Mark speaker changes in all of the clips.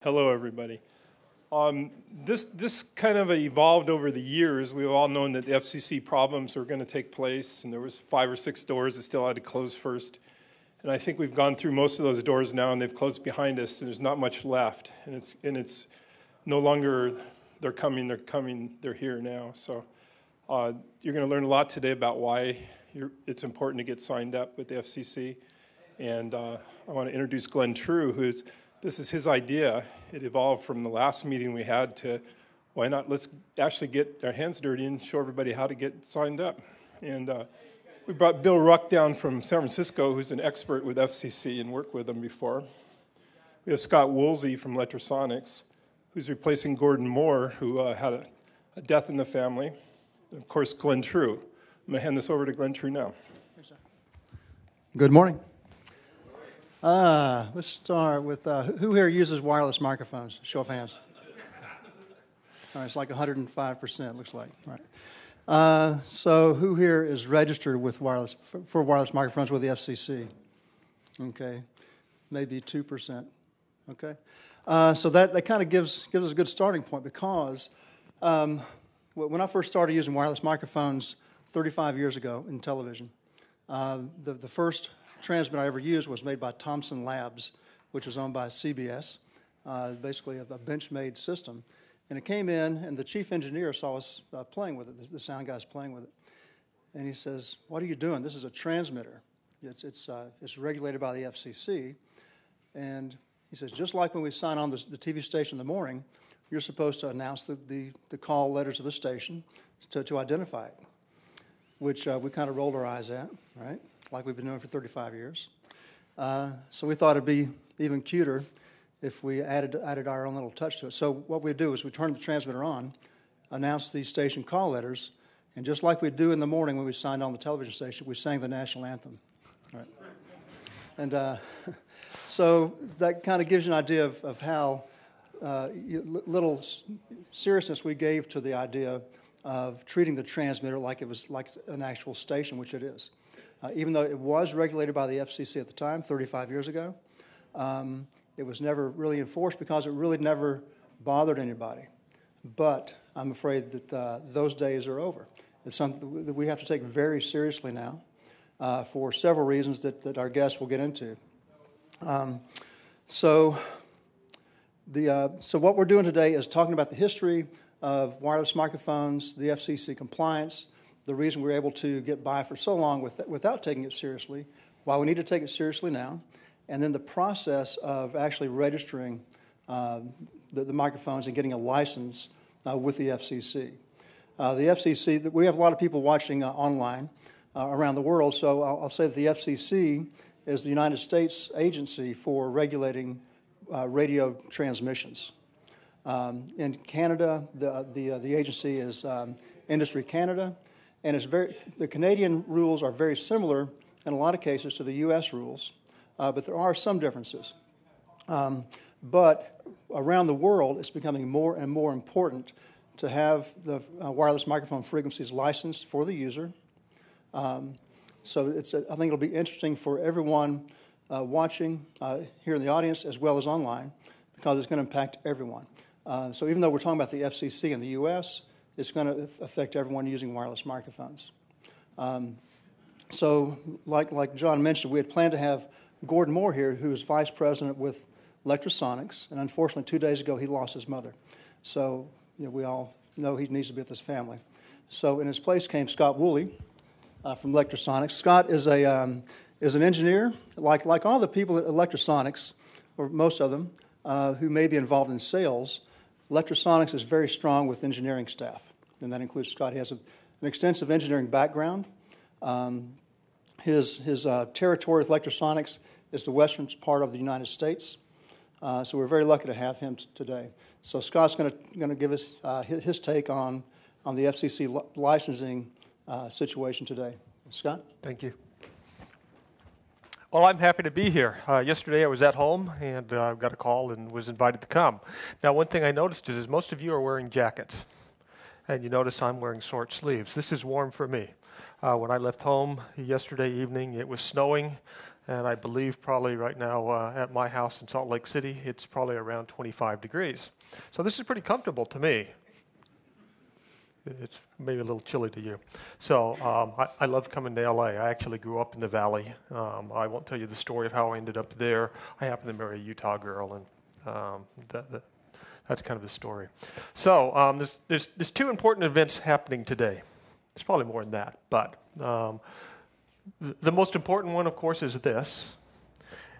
Speaker 1: Hello, everybody. This kind of evolved over the years. We've all known that the FCC problems were going to take place, and there was 5 or 6 doors that still had to close first. And I think we've gone through most of those doors now, and they've closed behind us, and there's not much left. And it's no longer they're coming, they're here now. So you're going to learn a lot today about why it's important to get signed up with the FCC. And I want to introduce Glenn True, this is his idea. It evolved from the last meeting we had to, why not, let's actually get our hands dirty and show everybody how to get signed up. And we brought Bill Ruck down from San Francisco, who's an expert with FCC and worked with them before. We have Scott Woolley from Lectrosonics, who's replacing Gordon Moore, who had a death in the family. And of course, Glenn True. I'm going to hand this over to Glenn True now.
Speaker 2: Good morning. Let's start with who here uses wireless microphones? Show of hands. All right, it's like 105%, looks like. All right. So who here is registered with for wireless microphones with the FCC? Okay, maybe 2%. Okay, so that kind of gives us a good starting point because when I first started using wireless microphones 35 years ago in television, the first transmitter I ever used was made by Thomson Labs, which was owned by CBS, basically a bench-made system. And it came in, and the chief engineer saw us playing with it, the sound guy's playing with it. And he says, "What are you doing? This is a transmitter. It's regulated by the FCC." And he says, "Just like when we sign on the TV station in the morning, you're supposed to announce the call letters of the station to identify it," which we kind of rolled our eyes at, right? Like we've been doing for 35 years. So we thought it'd be even cuter if we added our own little touch to it. So what we do is we turn the transmitter on, announce the station call letters, and just like we do in the morning when we signed on the television station, we sang the national anthem. Right. And so that kind of gives you an idea of how little seriousness we gave to the idea of treating the transmitter like it was like an actual station, which it is. Even though it was regulated by the FCC at the time, 35 years ago, it was never really enforced because it really never bothered anybody. But I'm afraid that those days are over. It's something that we have to take very seriously now for several reasons that our guests will get into. So what we're doing today is talking about the history of wireless microphones, the FCC compliance, the reason we're able to get by for so long without taking it seriously, why we need to take it seriously now, and then the process of actually registering the microphones and getting a license with the FCC. The FCC, we have a lot of people watching online around the world, so I'll say that the FCC is the United States agency for regulating radio transmissions. In Canada, the agency is Industry Canada. And the Canadian rules are very similar in a lot of cases to the U.S. rules, but there are some differences. But around the world, it's becoming more and more important to have the wireless microphone frequencies licensed for the user. So I think it'll be interesting for everyone watching here in the audience as well as online because it's going to impact everyone. So even though we're talking about the FCC in the U.S., it's going to affect everyone using wireless microphones. So like John mentioned, we had planned to have Gordon Moore here, who is vice president with Lectrosonics, and unfortunately 2 days ago he lost his mother. So we all know he needs to be with his family. So in his place came Scott Woolley from Lectrosonics. Scott is an engineer, like all the people at Lectrosonics, or most of them, who may be involved in sales. Lectrosonics is very strong with engineering staff, and that includes Scott. He has an extensive engineering background. His territory with Lectrosonics is the western part of the United States, so we're very lucky to have him today. So Scott's going to give us his take on the FCC licensing situation today. Scott?
Speaker 3: Thank you. Well, I'm happy to be here. Yesterday I was at home and got a call and was invited to come. Now, one thing I noticed is most of you are wearing jackets, and you notice I'm wearing short sleeves. This is warm for me. When I left home yesterday evening, it was snowing, And I believe probably right now at my house in Salt Lake City, it's probably around 25 degrees. So this is pretty comfortable to me. It's maybe a little chilly to you. So I love coming to LA. I actually grew up in the Valley. I won't tell you the story of how I ended up there. I happened to marry a Utah girl, and that's kind of the story. So there's two important events happening today. There's probably more than that, but the most important one, of course, is this.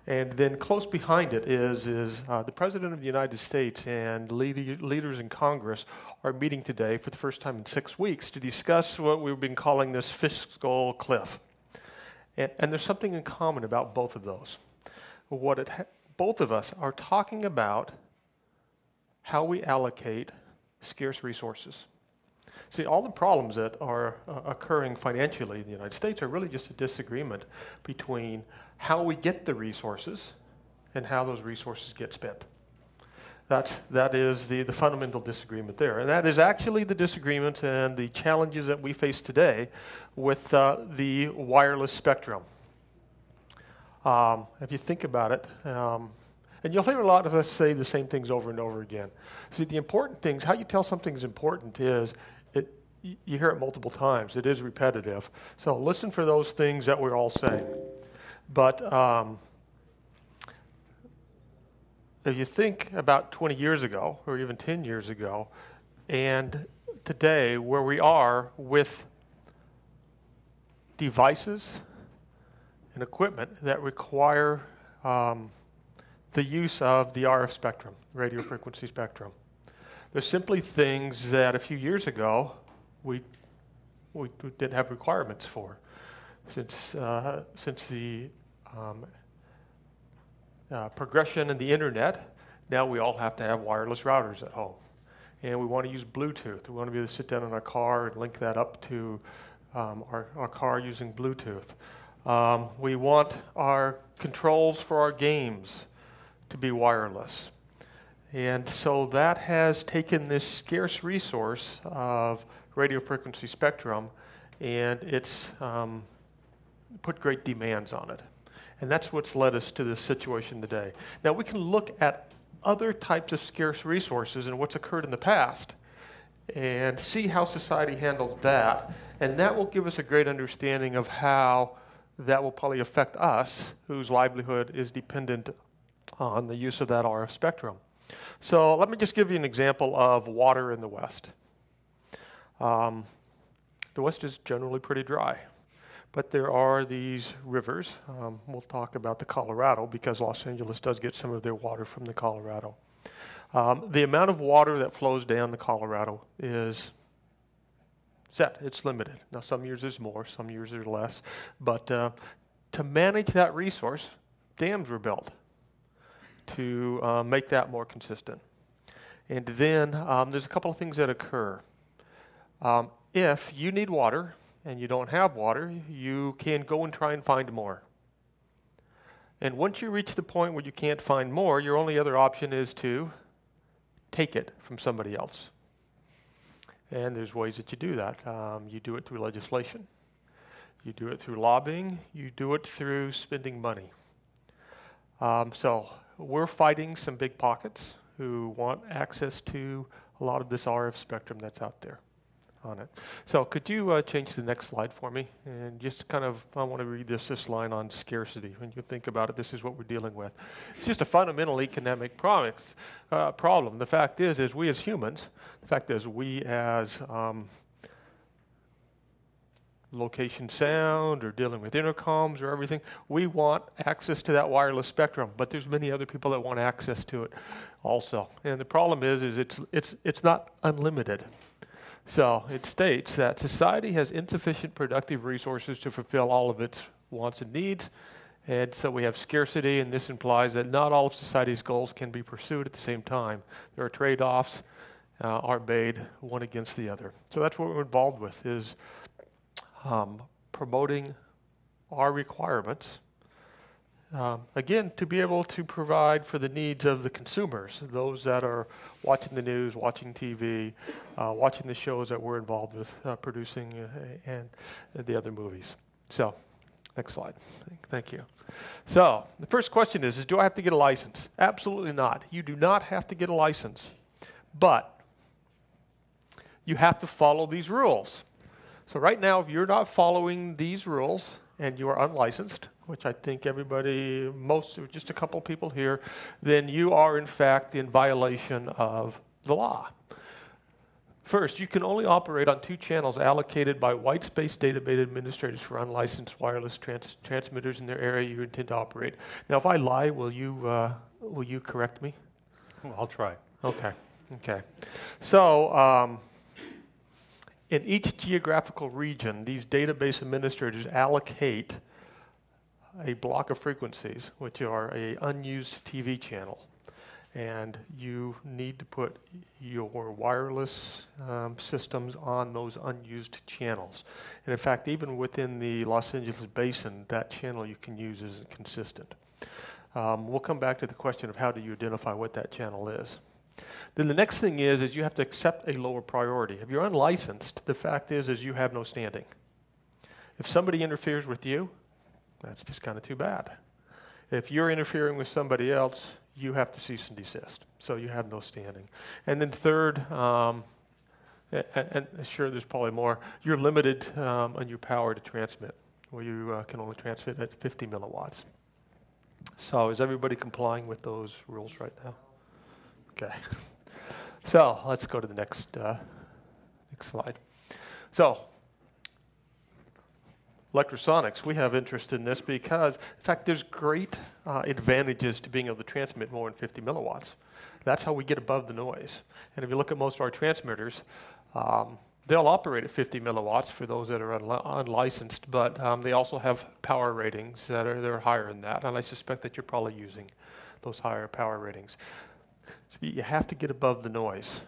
Speaker 3: And then close behind it is the President of the United States and leaders in Congress are meeting today for the first time in 6 weeks to discuss what we've been calling this fiscal cliff. And there's something in common about both of those. Both of us are talking about how we allocate scarce resources. See, all the problems that are occurring financially in the United States are really just a disagreement between how we get the resources and how those resources get spent. That is the fundamental disagreement there. And that is actually the disagreement and the challenges that we face today with the wireless spectrum. If you think about it, and you'll hear a lot of us say the same things over and over again. See, the important things, how you tell something's important is, you hear it multiple times. It is repetitive. So listen for those things that we're all saying. But if you think about 20 years ago, or even 10 years ago, and today where we are with devices and equipment that require the use of the RF spectrum, radio frequency spectrum. There's simply things that a few years ago we didn't have requirements for. Since the progression in the internet, now we all have to have wireless routers at home. And we want to use Bluetooth. We want to be able to sit down in our car and link that up to our car using Bluetooth. We want our controls for our games to be wireless. And so that has taken this scarce resource of radio frequency spectrum, and it's put great demands on it. And that's what's led us to this situation today. Now, we can look at other types of scarce resources and what's occurred in the past and see how society handled that. And that will give us a great understanding of how that will probably affect us, whose livelihood is dependent on the use of that RF spectrum. So let me just give you an example of water in the West. The West is generally pretty dry, but there are these rivers. We'll talk about the Colorado because Los Angeles does get some of their water from the Colorado. The amount of water that flows down the Colorado is set. It's limited. Now, some years there's more, some years there's less. But to manage that resource, dams were built to make that more consistent. And then there's a couple of things that occur. If you need water and you don't have water, you can go and try and find more. And once you reach the point where you can't find more, your only other option is to take it from somebody else. And there's ways that you do that. You do it through legislation. You do it through lobbying. You do it through spending money. So we're fighting some big pockets who want access to a lot of this RF spectrum that's out there on it. So could you change to the next slide for me? And just kind of, I want to read this line on scarcity. When you think about it, this is what we're dealing with. It's just a fundamental economic problem. The fact is we as humans, the fact is we as location sound or dealing with intercoms or everything, we want access to that wireless spectrum, but there's many other people that want access to it also. And the problem is it's not unlimited. So it states that society has insufficient productive resources to fulfill all of its wants and needs, and so we have scarcity, and this implies that not all of society's goals can be pursued at the same time. There are trade-offs are made one against the other. So that's what we're involved with, is promoting our requirements, again, to be able to provide for the needs of the consumers, those that are watching the news, watching TV, watching the shows that we're involved with producing and the other movies. So Next slide. Thank you. So the first question is do I have to get a license? Absolutely not. You do not have to get a license, but you have to follow these rules. So right now, if you're not following these rules and you are unlicensed, which I think everybody, just a couple people here, then you are in fact in violation of the law. First, you can only operate on 2 channels allocated by white space database administrators for unlicensed wireless transmitters in their area you intend to operate. Now, if I lie, will you correct me?
Speaker 4: Well, I'll try.
Speaker 3: Okay. So, in each geographical region, these database administrators allocate a block of frequencies, which are an unused TV channel. And you need to put your wireless systems on those unused channels. And in fact, even within the Los Angeles basin, that channel you can use isn't consistent. We'll come back to the question of how do you identify what that channel is. Then the next thing is you have to accept a lower priority. If you're unlicensed, the fact is you have no standing. If somebody interferes with you, that's just kind of too bad. If you're interfering with somebody else, you have to cease and desist. So you have no standing. And then third, and sure there's probably more, you're limited on your power to transmit, where you can only transmit at 50 milliwatts. So is everybody complying with those rules right now? Okay. So let's go to the next slide. So Lectrosonics, we have interest in this because, in fact, there's great advantages to being able to transmit more than 50 milliwatts. That's how we get above the noise. And if you look at most of our transmitters, they'll operate at 50 milliwatts for those that are unlicensed, but they also have power ratings that are higher than that. And I suspect that you're probably using those higher power ratings. So you have to get above the noise.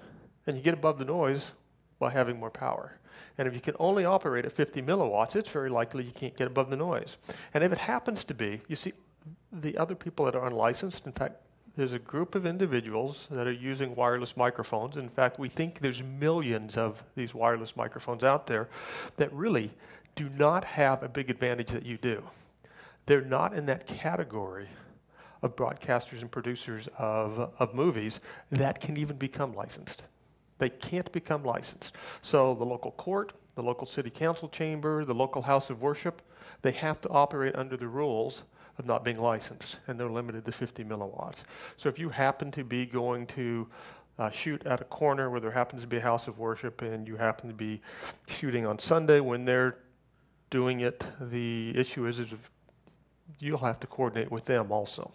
Speaker 3: And you get above the noise by having more power. And if you can only operate at 50 milliwatts, it's very likely you can't get above the noise. And if it happens to be, you see, the other people that are unlicensed, in fact, there's a group of individuals that are using wireless microphones. In fact, we think there's millions of these wireless microphones out there that really do not have a big advantage that you do. They're not in that category of broadcasters and producers of movies that can even become licensed. They can't become licensed. So the local court, the local city council chamber, the local house of worship, they have to operate under the rules of not being licensed, and they're limited to 50 milliwatts. So if you happen to be going to shoot at a corner where there happens to be a house of worship and you happen to be shooting on Sunday when they're doing it, the issue is you'll have to coordinate with them also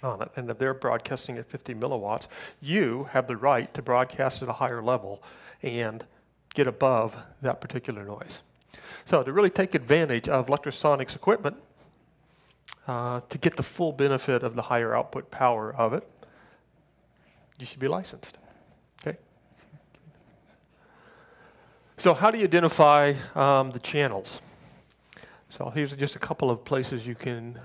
Speaker 3: on it. And if they're broadcasting at 50 milliwatts, you have the right to broadcast at a higher level and get above that particular noise. So to really take advantage of Lectrosonics equipment, to get the full benefit of the higher output power of it, you should be licensed. Okay. So how do you identify the channels? So here's just a couple of places you can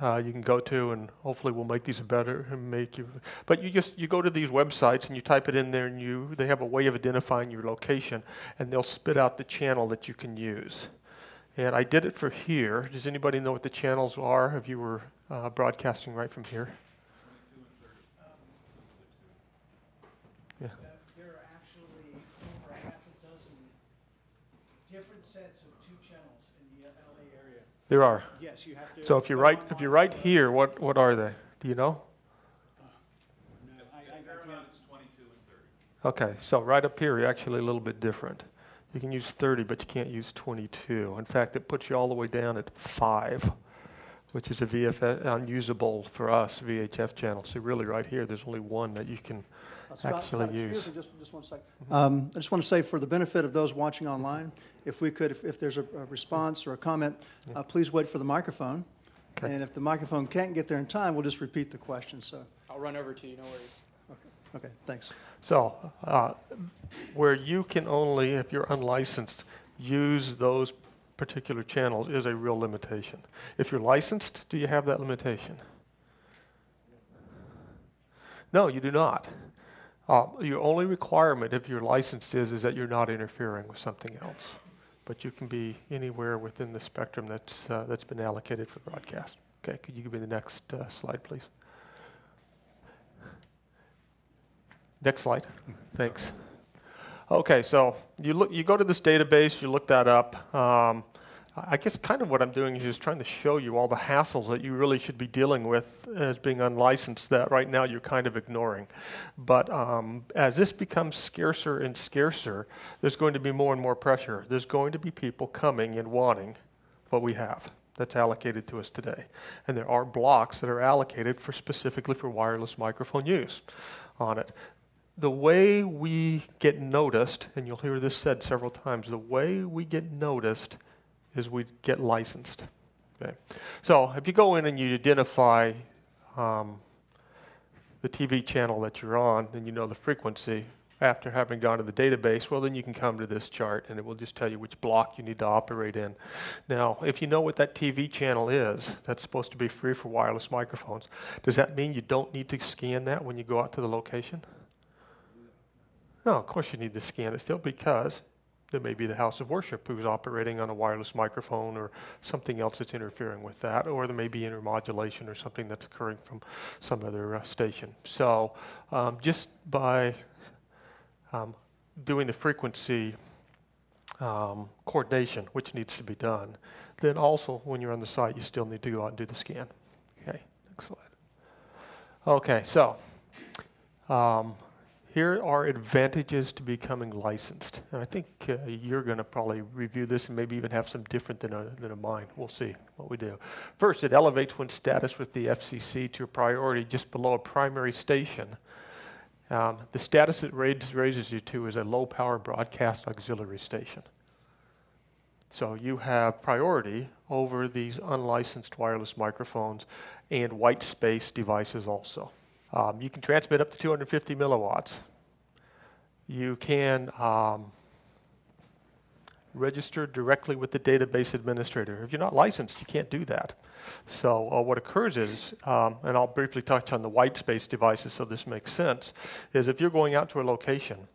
Speaker 3: go to, and hopefully we'll make these better and make you. But you go to these websites and you type it in there, and they have a way of identifying your location, and they'll spit out the channel that you can use. And I did it for here. Does anybody know what the channels are if you were broadcasting right from here?
Speaker 5: 22 and 30.
Speaker 3: Yeah.
Speaker 5: There are actually over half a dozen different sets of 2 channels in the LA area.
Speaker 3: There are.
Speaker 5: Yes, you have to.
Speaker 3: So if you're right here, what are they? Do you know?
Speaker 5: No, I can't.
Speaker 4: It's 22 and 30.
Speaker 3: Okay, so right up here, you're actually a little bit different. You can use 30, but you can't use 22. In fact, it puts you all the way down at 5, which is a VFS, unusable for us, VHF channel. So really right here, there's only one that you can actually use.
Speaker 2: Excuse me, just one second. I just want to say for the benefit of those watching online, if we could, if there's a response or a comment, please wait for the microphone.
Speaker 3: Okay.
Speaker 2: And if the microphone can't get there in time, we'll just repeat the question. So.
Speaker 6: I'll run over to you, no worries.
Speaker 2: Okay, thanks.
Speaker 3: So where you can only, if you're unlicensed, use those particular channels is a real limitation. If you're licensed, do you have that limitation? No, you do not. Your only requirement if you're licensed is that you're not interfering with something else. but you can be anywhere within the spectrum that's been allocated for broadcast. Okay, could you give me the next slide, please? Next slide. Thanks. Okay, so you go to this database, you look that up. I guess kind of what I'm doing is trying to show you all the hassles that you really should be dealing with as being unlicensed that right now you're kind of ignoring. But as this becomes scarcer and scarcer, there's going to be more and more pressure. There's going to be people coming and wanting what we have that's allocated to us today. And there are blocks that are allocated specifically for wireless microphone use on it. The way we get noticed, and you'll hear this said several times, the way we get noticed is we get licensed. Okay. So if you go in and you identify the TV channel that you're on, and you know the frequency, after having gone to the database, well, then you can come to this chart, and it will just tell you which block you need to operate in. Now, if you know what that TV channel is, that's supposed to be free for wireless microphones, does that mean you don't need to scan that when you go out to the location? No, of course you need to scan it still, because there may be the house of worship who's operating on a wireless microphone or something else that's interfering with that, or there may be intermodulation or something that's occurring from some other station. So just by doing the frequency coordination, which needs to be done, then also when you're on the site, you still need to go out and do the scan. Okay, next slide. Okay, so here are advantages to becoming licensed. And I think you're going to probably review this and maybe even have some different than a mine. We'll see what we do. First, it elevates one's status with the FCC to a priority just below a primary station. The status it raises you to is a low-power broadcast auxiliary station. So you have priority over these unlicensed wireless microphones and white space devices also. You can transmit up to 250 milliwatts. You can register directly with the database administrator. If you're not licensed, you can't do that. So what occurs is, and I'll briefly touch on the white space devices so this makes sense, is if you're going out to a location,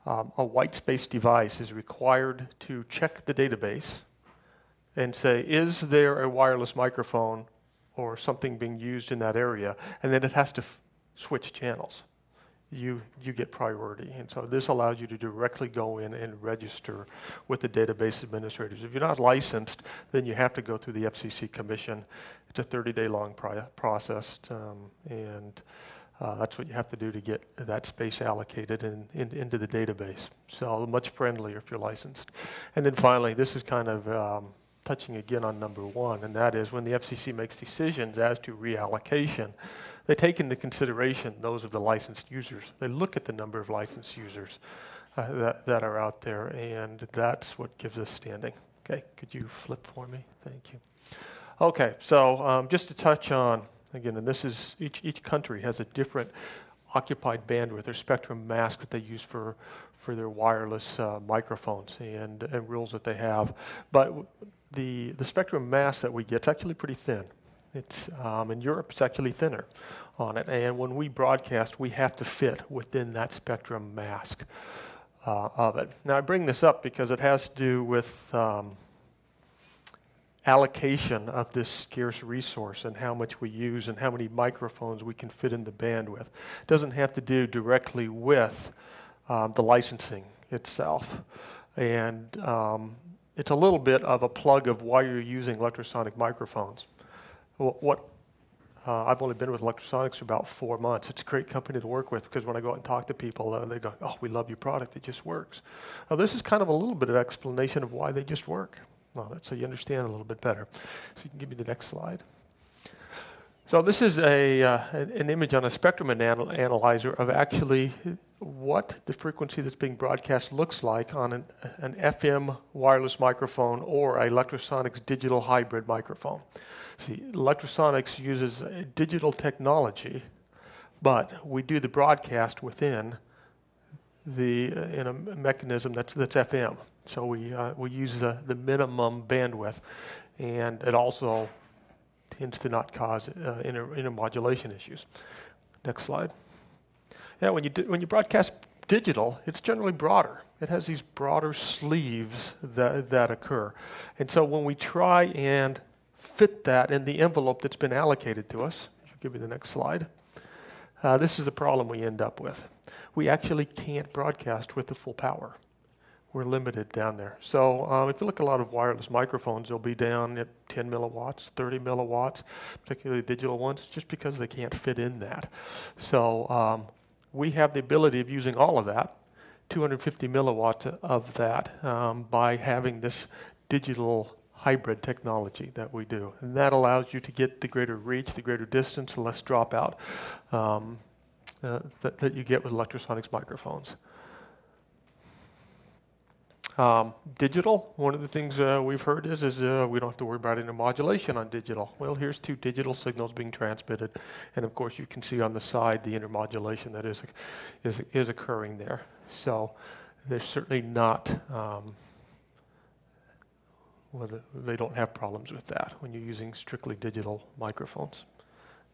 Speaker 3: a white space device is required to check the database and say, is there a wireless microphone or something being used in that area, and then it has to switch channels. You get priority, and so this allows you to directly go in and register with the database administrators. If you're not licensed, then you have to go through the FCC Commission. It's a 30-day long process, and that's what you have to do to get that space allocated into the database. So much friendlier if you're licensed. And then finally, this is kind of touching again on number one, and that is when the FCC makes decisions as to reallocation, they take into consideration those of the licensed users. They look at the number of licensed users that are out there, and that's what gives us standing. Okay, could you flip for me? Thank you. Okay, so just to touch on, again, and this is, each country has a different occupied bandwidth or spectrum mask that they use for their wireless microphones and rules that they have. But the spectrum mask that we get is actually pretty thin. It's in Europe, it's actually thinner on it. And when we broadcast, we have to fit within that spectrum mask of it. Now, I bring this up because it has to do with allocation of this scarce resource and how much we use and how many microphones we can fit in the bandwidth. It doesn't have to do directly with the licensing itself. And it's a little bit of a plug of why you're using electrosonic microphones. I've only been with Lectrosonics for about 4 months. It's a great company to work with because when I go out and talk to people, they go, oh, we love your product. It just works. Now, this is kind of a little bit of explanation of why they just work on it, so you understand a little bit better. So you can give me the next slide. So this is an image on a spectrum analyzer of actually what the frequency that's being broadcast looks like on an FM wireless microphone or a Electrosonics digital hybrid microphone. See, Electrosonics uses digital technology, but we do the broadcast within in a mechanism that's FM. So we use the minimum bandwidth, and it also tends to not cause intermodulation issues. Next slide. Yeah, when you broadcast digital, it's generally broader It has these broader sleeves that occur. And so when we try and fit that in the envelope that's been allocated to us, give me the next slide, this is the problem we end up with. We actually can't broadcast with the full power. We're limited down there. So if you look at a lot of wireless microphones, they'll be down at 10 milliwatts, 30 milliwatts, particularly digital ones, just because they can't fit in that. So we have the ability of using all of that, 250 milliwatts of that, by having this digital hybrid technology that we do. And that allows you to get the greater reach, the greater distance, the less dropout that you get with Electrosonics microphones. Digital, one of the things we've heard is we don't have to worry about intermodulation on digital. Well, here's two digital signals being transmitted, and of course you can see on the side the intermodulation that is occurring there. So there's certainly not, they don't have problems with that when you're using strictly digital microphones.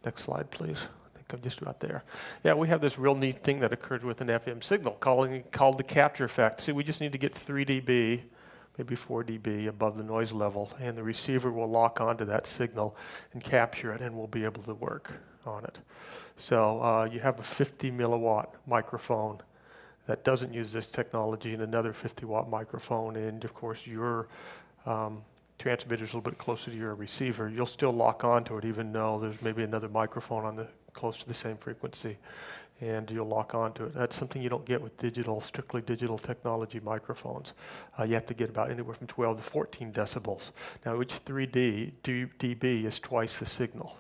Speaker 3: Next slide, please. I'm just about there. Yeah, we have this real neat thing that occurred with an FM signal called the capture effect. See, we just need to get 3 dB, maybe 4 dB above the noise level, and the receiver will lock onto that signal and capture it, and we'll be able to work on it. So you have a 50 milliwatt microphone that doesn't use this technology, and another 50 watt microphone, and of course your transmitter's a little bit closer to your receiver. You'll still lock onto it even though there's maybe another microphone on the close to the same frequency, and you'll lock onto it. That's something you don't get with digital, strictly digital technology microphones. You have to get about anywhere from 12 to 14 decibels. Now, each 3 dB is twice the signal,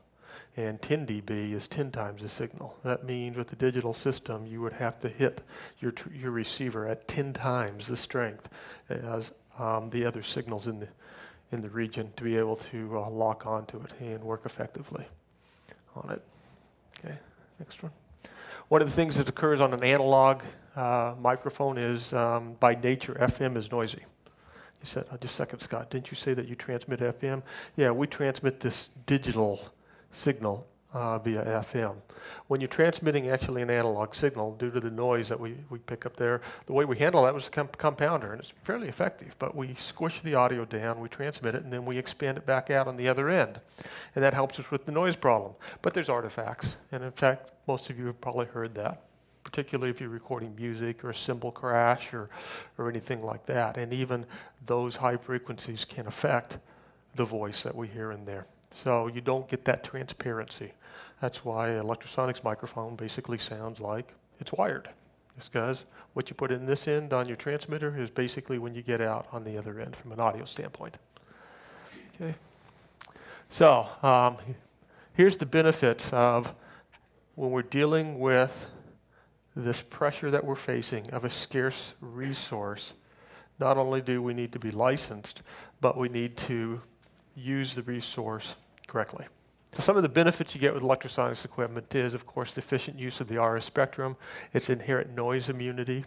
Speaker 3: and 10 dB is 10 times the signal. That means with the digital system, you would have to hit your receiver at 10 times the strength as the other signals in the region to be able to lock onto it and work effectively on it. Okay, next one. One of the things that occurs on an analog microphone is, by nature, FM is noisy. You said, just a second, Scott, didn't you say that you transmit FM? Yeah, we transmit this digital signal via FM. When you're transmitting actually an analog signal, due to the noise that we pick up there, the way we handle that was a compounder, and it's fairly effective, but we squish the audio down, we transmit it, and then we expand it back out on the other end. And that helps us with the noise problem. But there's artifacts, and in fact, most of you have probably heard that, particularly if you're recording music or a cymbal crash or anything like that. And even those high frequencies can affect the voice that we hear in there. So you don't get that transparency. That's why an Electrosonics microphone basically sounds like it's wired. Just because what you put in this end on your transmitter is basically when you get out on the other end from an audio standpoint. Okay. So here's the benefits of when we're dealing with this pressure that we're facing of a scarce resource. Not only do we need to be licensed, but we need to use the resource correctly. So some of the benefits you get with Electrosonics equipment is, of course, the efficient use of the RF spectrum, its inherent noise immunity.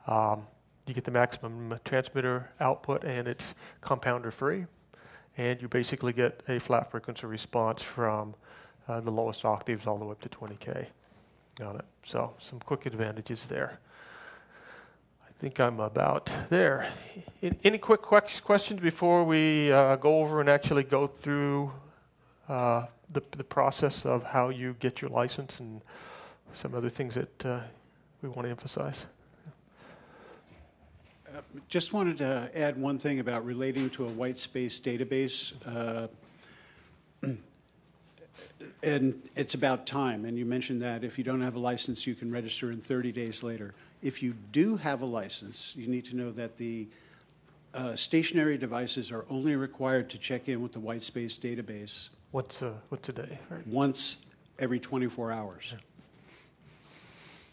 Speaker 3: You get the maximum transmitter output, and it's compounder free. And you basically get a flat frequency response from the lowest octaves all the way up to 20K on it. So some quick advantages there. I think I'm about there. Any quick questions before we go over and actually go through the process of how you get your license and some other things that we want to emphasize?
Speaker 5: Just wanted to add one thing about relating to a white space database. And it's about time. And you mentioned that if you don't have a license, you can register in 30 days later. If you do have a license, you need to know that the stationary devices are only required to check in with the white space database.
Speaker 3: What's a day? Right?
Speaker 5: Once every 24 hours.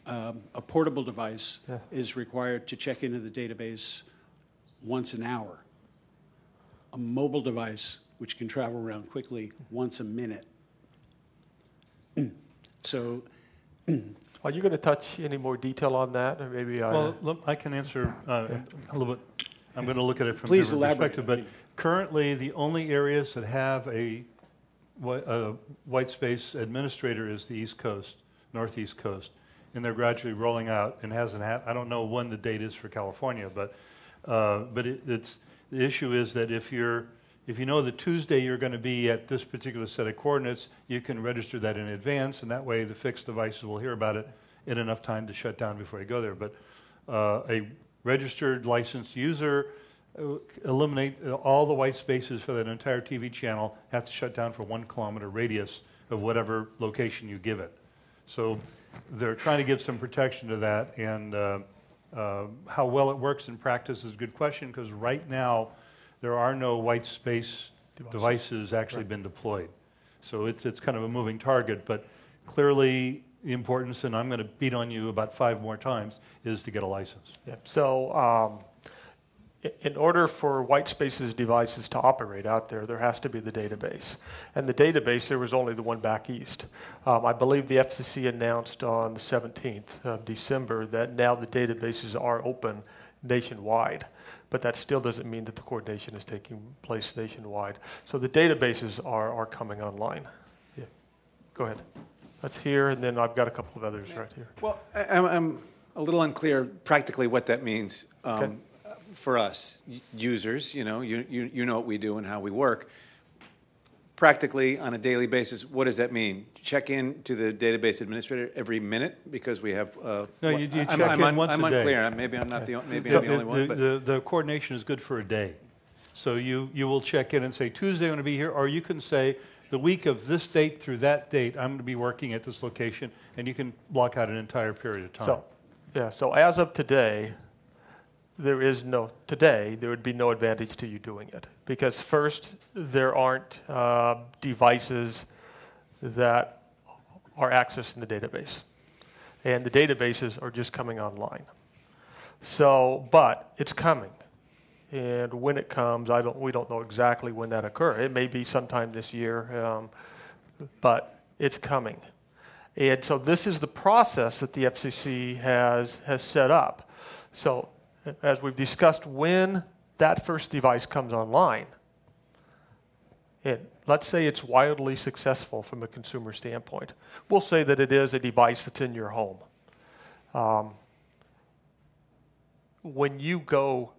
Speaker 5: Yeah. A portable device is required to check into the database once an hour. A mobile device, which can travel around quickly, once a minute. So,
Speaker 3: are you going to touch any more detail on that, or maybe?
Speaker 4: Well, look, I can answer a little bit. I'm going to look at it from a
Speaker 5: Please
Speaker 4: different
Speaker 5: elaborate.
Speaker 4: perspective. But currently, the only areas that have a white space administrator is the East Coast, Northeast Coast, and they're gradually rolling out, and hasn't I don't know when the date is for California, but it's the issue is that if you know that Tuesday you're going to be at this particular set of coordinates, you can register that in advance, and that way the fixed devices will hear about it in enough time to shut down before you go there. But a registered licensed user eliminate all the white spaces for that entire TV channel, have to shut down for 1 kilometer radius of whatever location you give it. So they're trying to give some protection to that, and how well it works in practice is a good question, because right now there are no white space devices actually been deployed. So it's kind of a moving target, but clearly the importance, and I'm going to beat on you about 5 more times, is to get a license.
Speaker 3: Yeah. So in order for white spaces devices to operate out there, there has to be the database. And the database, there was only the one back east. I believe the FCC announced on the 17th of December that now the databases are open nationwide. But that still doesn't mean that the coordination is taking place nationwide. So the databases are coming online. Yeah. Go ahead. That's here, and then I've got a couple of others right here.
Speaker 6: Well, I'm a little unclear practically what that means.
Speaker 3: Okay.
Speaker 6: For us users, you know what we do and how we work. Practically, on a daily basis, what does that mean? Check in to the database administrator every minute because we have.
Speaker 4: No, you check in once a day.
Speaker 6: I'm unclear. Maybe I'm not the only one. But
Speaker 4: the coordination is good for a day, so you will check in and say Tuesday I'm going to be here, or you can say the week of this date through that date I'm going to be working at this location, and you can block out an entire period of time.
Speaker 3: So as of today, there would be no advantage to you doing it. Because first, there aren't devices that are accessing the database. And the databases are just coming online. So, but it's coming. And when it comes, we don't know exactly when that occurs. It may be sometime this year, but it's coming. And so this is the process that the FCC has set up. So as we've discussed, when that first device comes online, and let's say it's wildly successful from a consumer standpoint. We'll say that it is a device that's in your home. When you go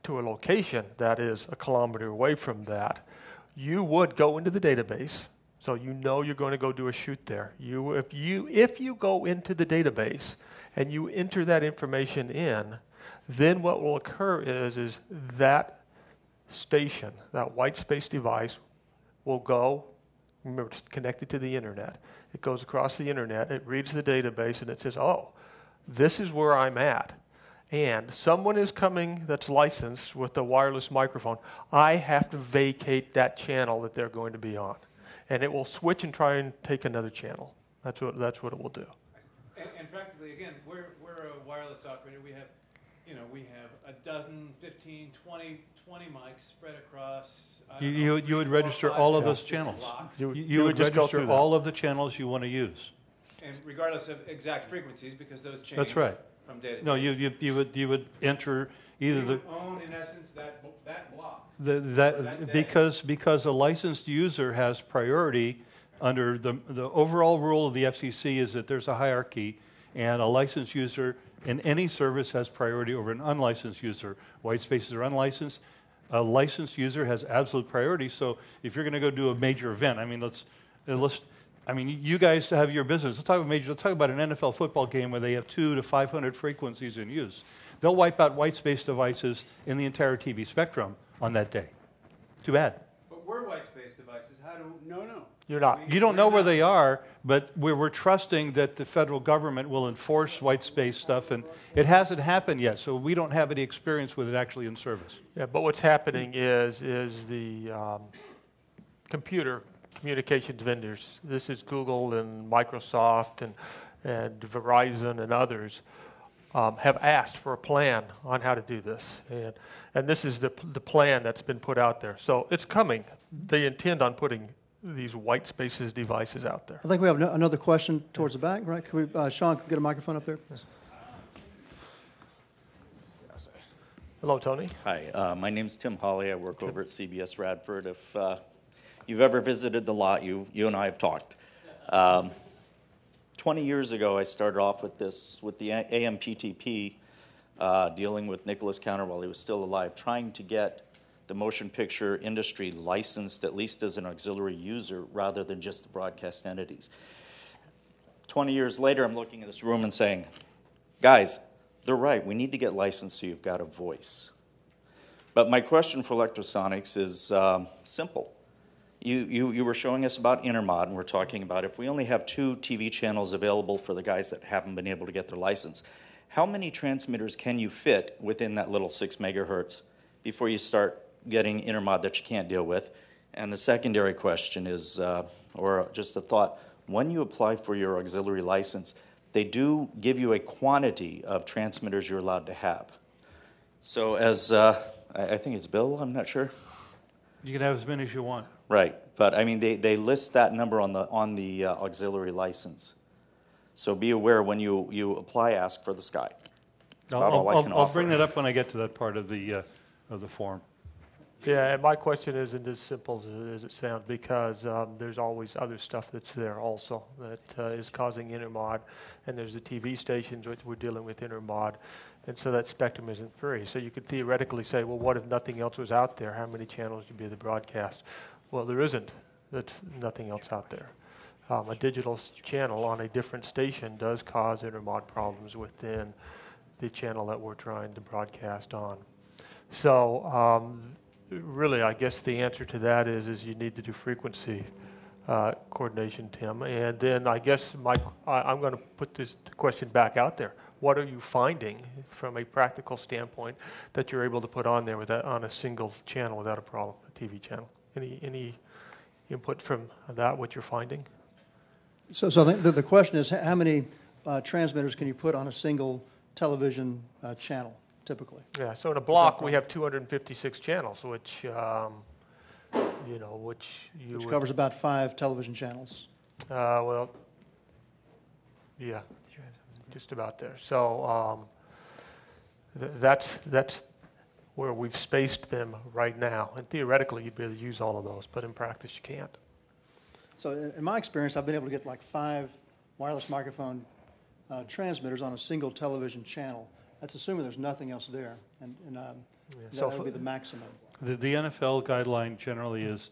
Speaker 3: to a location that is a kilometer away from that, you would go into the database, so you know you're going to go do a shoot there. If you go into the database and you enter that information in, then what will occur is that station, that white space device, will go, remember, it's connected to the internet. It goes across the internet, it reads the database, and it says, oh, this is where I'm at. And someone is coming that's licensed with a wireless microphone. I have to vacate that channel that they're going to be on. And it will switch and try and take another channel. That's what it will do.
Speaker 7: And practically, again, we're a wireless operator. We have a dozen, 15, 20 mics spread across.
Speaker 4: You would register all of those channels. You would
Speaker 3: just go
Speaker 4: register
Speaker 3: through that.
Speaker 4: all of the channels you want to use.
Speaker 7: And regardless of exact frequencies, because those change.
Speaker 4: That's right.
Speaker 7: From day to day.
Speaker 4: No, you would enter either
Speaker 7: You
Speaker 4: the
Speaker 7: would own, in essence, that block.
Speaker 4: that because a licensed user has priority under the overall rule of the FCC is that there's a hierarchy, and a licensed user in any service has priority over an unlicensed user. White spaces are unlicensed. A licensed user has absolute priority. So if you're going to go do a major event, I mean, you guys have your business. Let's talk about an NFL football game where they have 200 to 500 frequencies in use. They'll wipe out white space devices in the entire TV spectrum on that day. Too bad.
Speaker 7: But we're white space devices. How do no.
Speaker 3: You're not.
Speaker 4: You don't know where they are, but we're trusting that the federal government will enforce white space stuff, and it hasn't happened yet, so we don't have any experience with it actually in service.
Speaker 3: Yeah, but what's happening is the communications vendors. This is Google and Microsoft and Verizon and others have asked for a plan on how to do this, and this is the plan that's been put out there. So it's coming. They intend on putting these white spaces devices out there.
Speaker 2: I think we have another question towards the back, right? Can we, Sean, get a microphone up there? Yes.
Speaker 3: Hello, Tony.
Speaker 8: Hi, my name's Tim Hawley. I work over at CBS Radford. If you've ever visited the lot, you and I have talked. 20 years ago, I started off with this, with the AMPTP, dealing with Nicholas Counter while he was still alive, trying to get the motion picture industry licensed at least as an auxiliary user rather than just the broadcast entities. 20 years later, I'm looking at this room and saying, guys, they're right. We need to get licensed so you've got a voice. But my question for Lectrosonics is simple. You were showing us about Intermod, and we're talking about if we only have 2 TV channels available for the guys that haven't been able to get their license, how many transmitters can you fit within that little 6 megahertz before you start getting Intermod that you can't deal with? And the secondary question is, or just a thought, when you apply for your auxiliary license, they do give you a quantity of transmitters you're allowed to have. So as, I think it's Bill, I'm not sure.
Speaker 4: You can have as many as you want.
Speaker 8: Right, but I mean, they list that number on the auxiliary license. So be aware when you apply, ask for the sky. That's about all I can offer.
Speaker 4: I'll bring that up when I get to that part of the form.
Speaker 3: Yeah, and my question isn't as simple as it sounds, because there's always other stuff that's there also that is causing intermod, and there's the TV stations which we're dealing with intermod, and so that spectrum isn't free. So you could theoretically say, well, what if nothing else was out there? How many channels would be the broadcast? Well, there isn't. That's nothing else out there. A digital channel on a different station does cause intermod problems within the channel that we're trying to broadcast on. So really, I guess the answer to that is you need to do frequency coordination, Tim. And then I guess I'm going to put this question back out there. What are you finding from a practical standpoint that you're able to put on there on a single channel without a problem, a TV channel? Any input from that, what you're finding?
Speaker 2: So I think the question is, how many transmitters can you put on a single television channel, typically?
Speaker 3: Yeah, so in a block, we have 256 channels, which
Speaker 2: Which covers about 5 television channels.
Speaker 3: Well, yeah, just about there. So that's where we've spaced them right now. And theoretically, you'd be able to use all of those, but in practice, you can't.
Speaker 2: So in my experience, I've been able to get like 5 wireless microphone transmitters on a single television channel. That's assuming there's nothing else there, and that would be the maximum.
Speaker 4: The NFL guideline generally is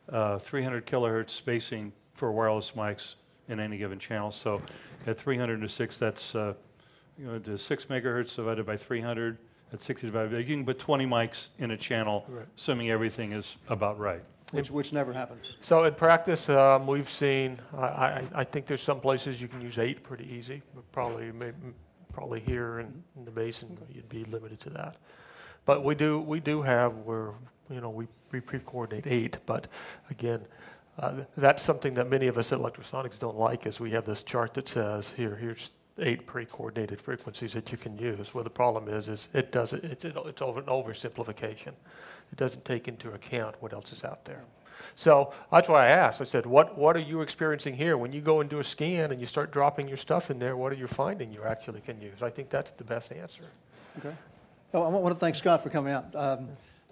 Speaker 4: 300 kilohertz spacing for wireless mics in any given channel. So at 300 to 6, that's the 6 megahertz divided by 300. At 60 divided by, you can put 20 mics in a channel, right, assuming everything is about right.
Speaker 2: Which never happens.
Speaker 3: So in practice, we've seen, I think there's some places you can use 8 pretty easy, but probably here in the basin, you'd be limited to that. But we do have where, we pre-coordinate 8, but again, that's something that many of us at Electrosonics don't like, is we have this chart that says, here's 8 pre-coordinated frequencies that you can use. Well, the problem is it's an oversimplification. It doesn't take into account what else is out there. So that's why I asked. I said, what are you experiencing here? When you go and do a scan and you start dropping your stuff in there, what are you finding you actually can use? I think that's the best answer. Okay.
Speaker 2: Well, I want to thank Scott for coming out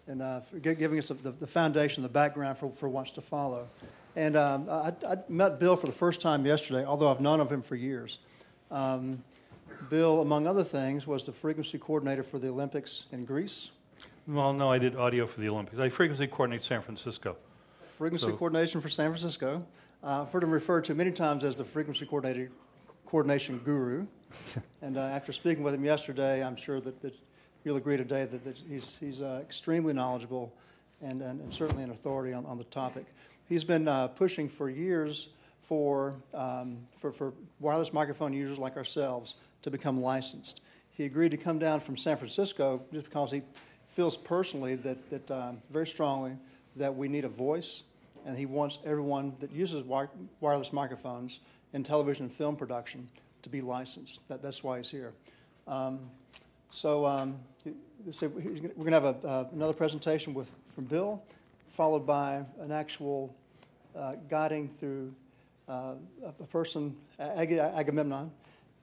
Speaker 2: and for giving us the foundation, the background for what's to follow. And I met Bill for the first time yesterday, although I've known of him for years. Bill, among other things, was the frequency coordinator for the Olympics in Greece.
Speaker 4: Well, no, I did audio for the Olympics. I frequency coordinate San Francisco.
Speaker 2: Frequency coordination for San Francisco. I've heard him referred to many times as the frequency coordination guru. And after speaking with him yesterday, I'm sure that you'll agree today that he's extremely knowledgeable and certainly an authority on the topic. He's been pushing for years for wireless microphone users like ourselves to become licensed. He agreed to come down from San Francisco just because he feels personally that very strongly that we need a voice, and he wants everyone that uses wireless microphones in television and film production to be licensed. That's why he's here. We're going to have another presentation from Bill, followed by an actual guiding through a person, Agamemnon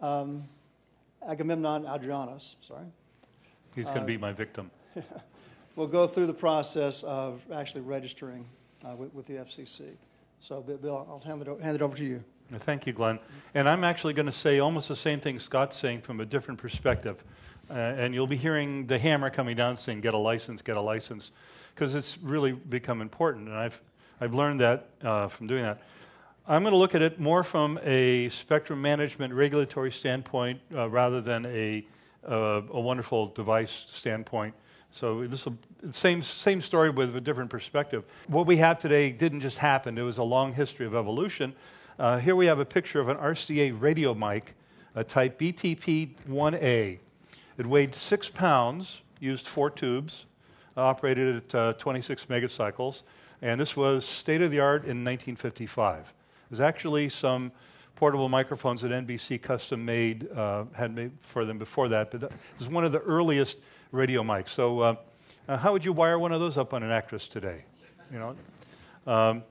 Speaker 2: Adrianos, sorry.
Speaker 4: He's going to be my victim.
Speaker 2: We'll go through the process of actually registering with the FCC. So, Bill, I'll hand it over to you.
Speaker 4: Thank you, Glenn. And I'm actually going to say almost the same thing Scott's saying from a different perspective. And you'll be hearing the hammer coming down saying, get a license, because it's really become important. And I've learned that from doing that. I'm going to look at it more from a spectrum management regulatory standpoint rather than a wonderful device standpoint. So this will same story with a different perspective. What we have today didn't just happen. It was a long history of evolution. Here we have a picture of an RCA radio mic, a type BTP-1A. It weighed 6 pounds, used 4 tubes, operated at 26 megacycles, and this was state-of-the-art in 1955. There's actually some portable microphones that NBC custom made, had made for them before that, but this is one of the earliest radio mics. So how would you wire one of those up on an Actress today? You know?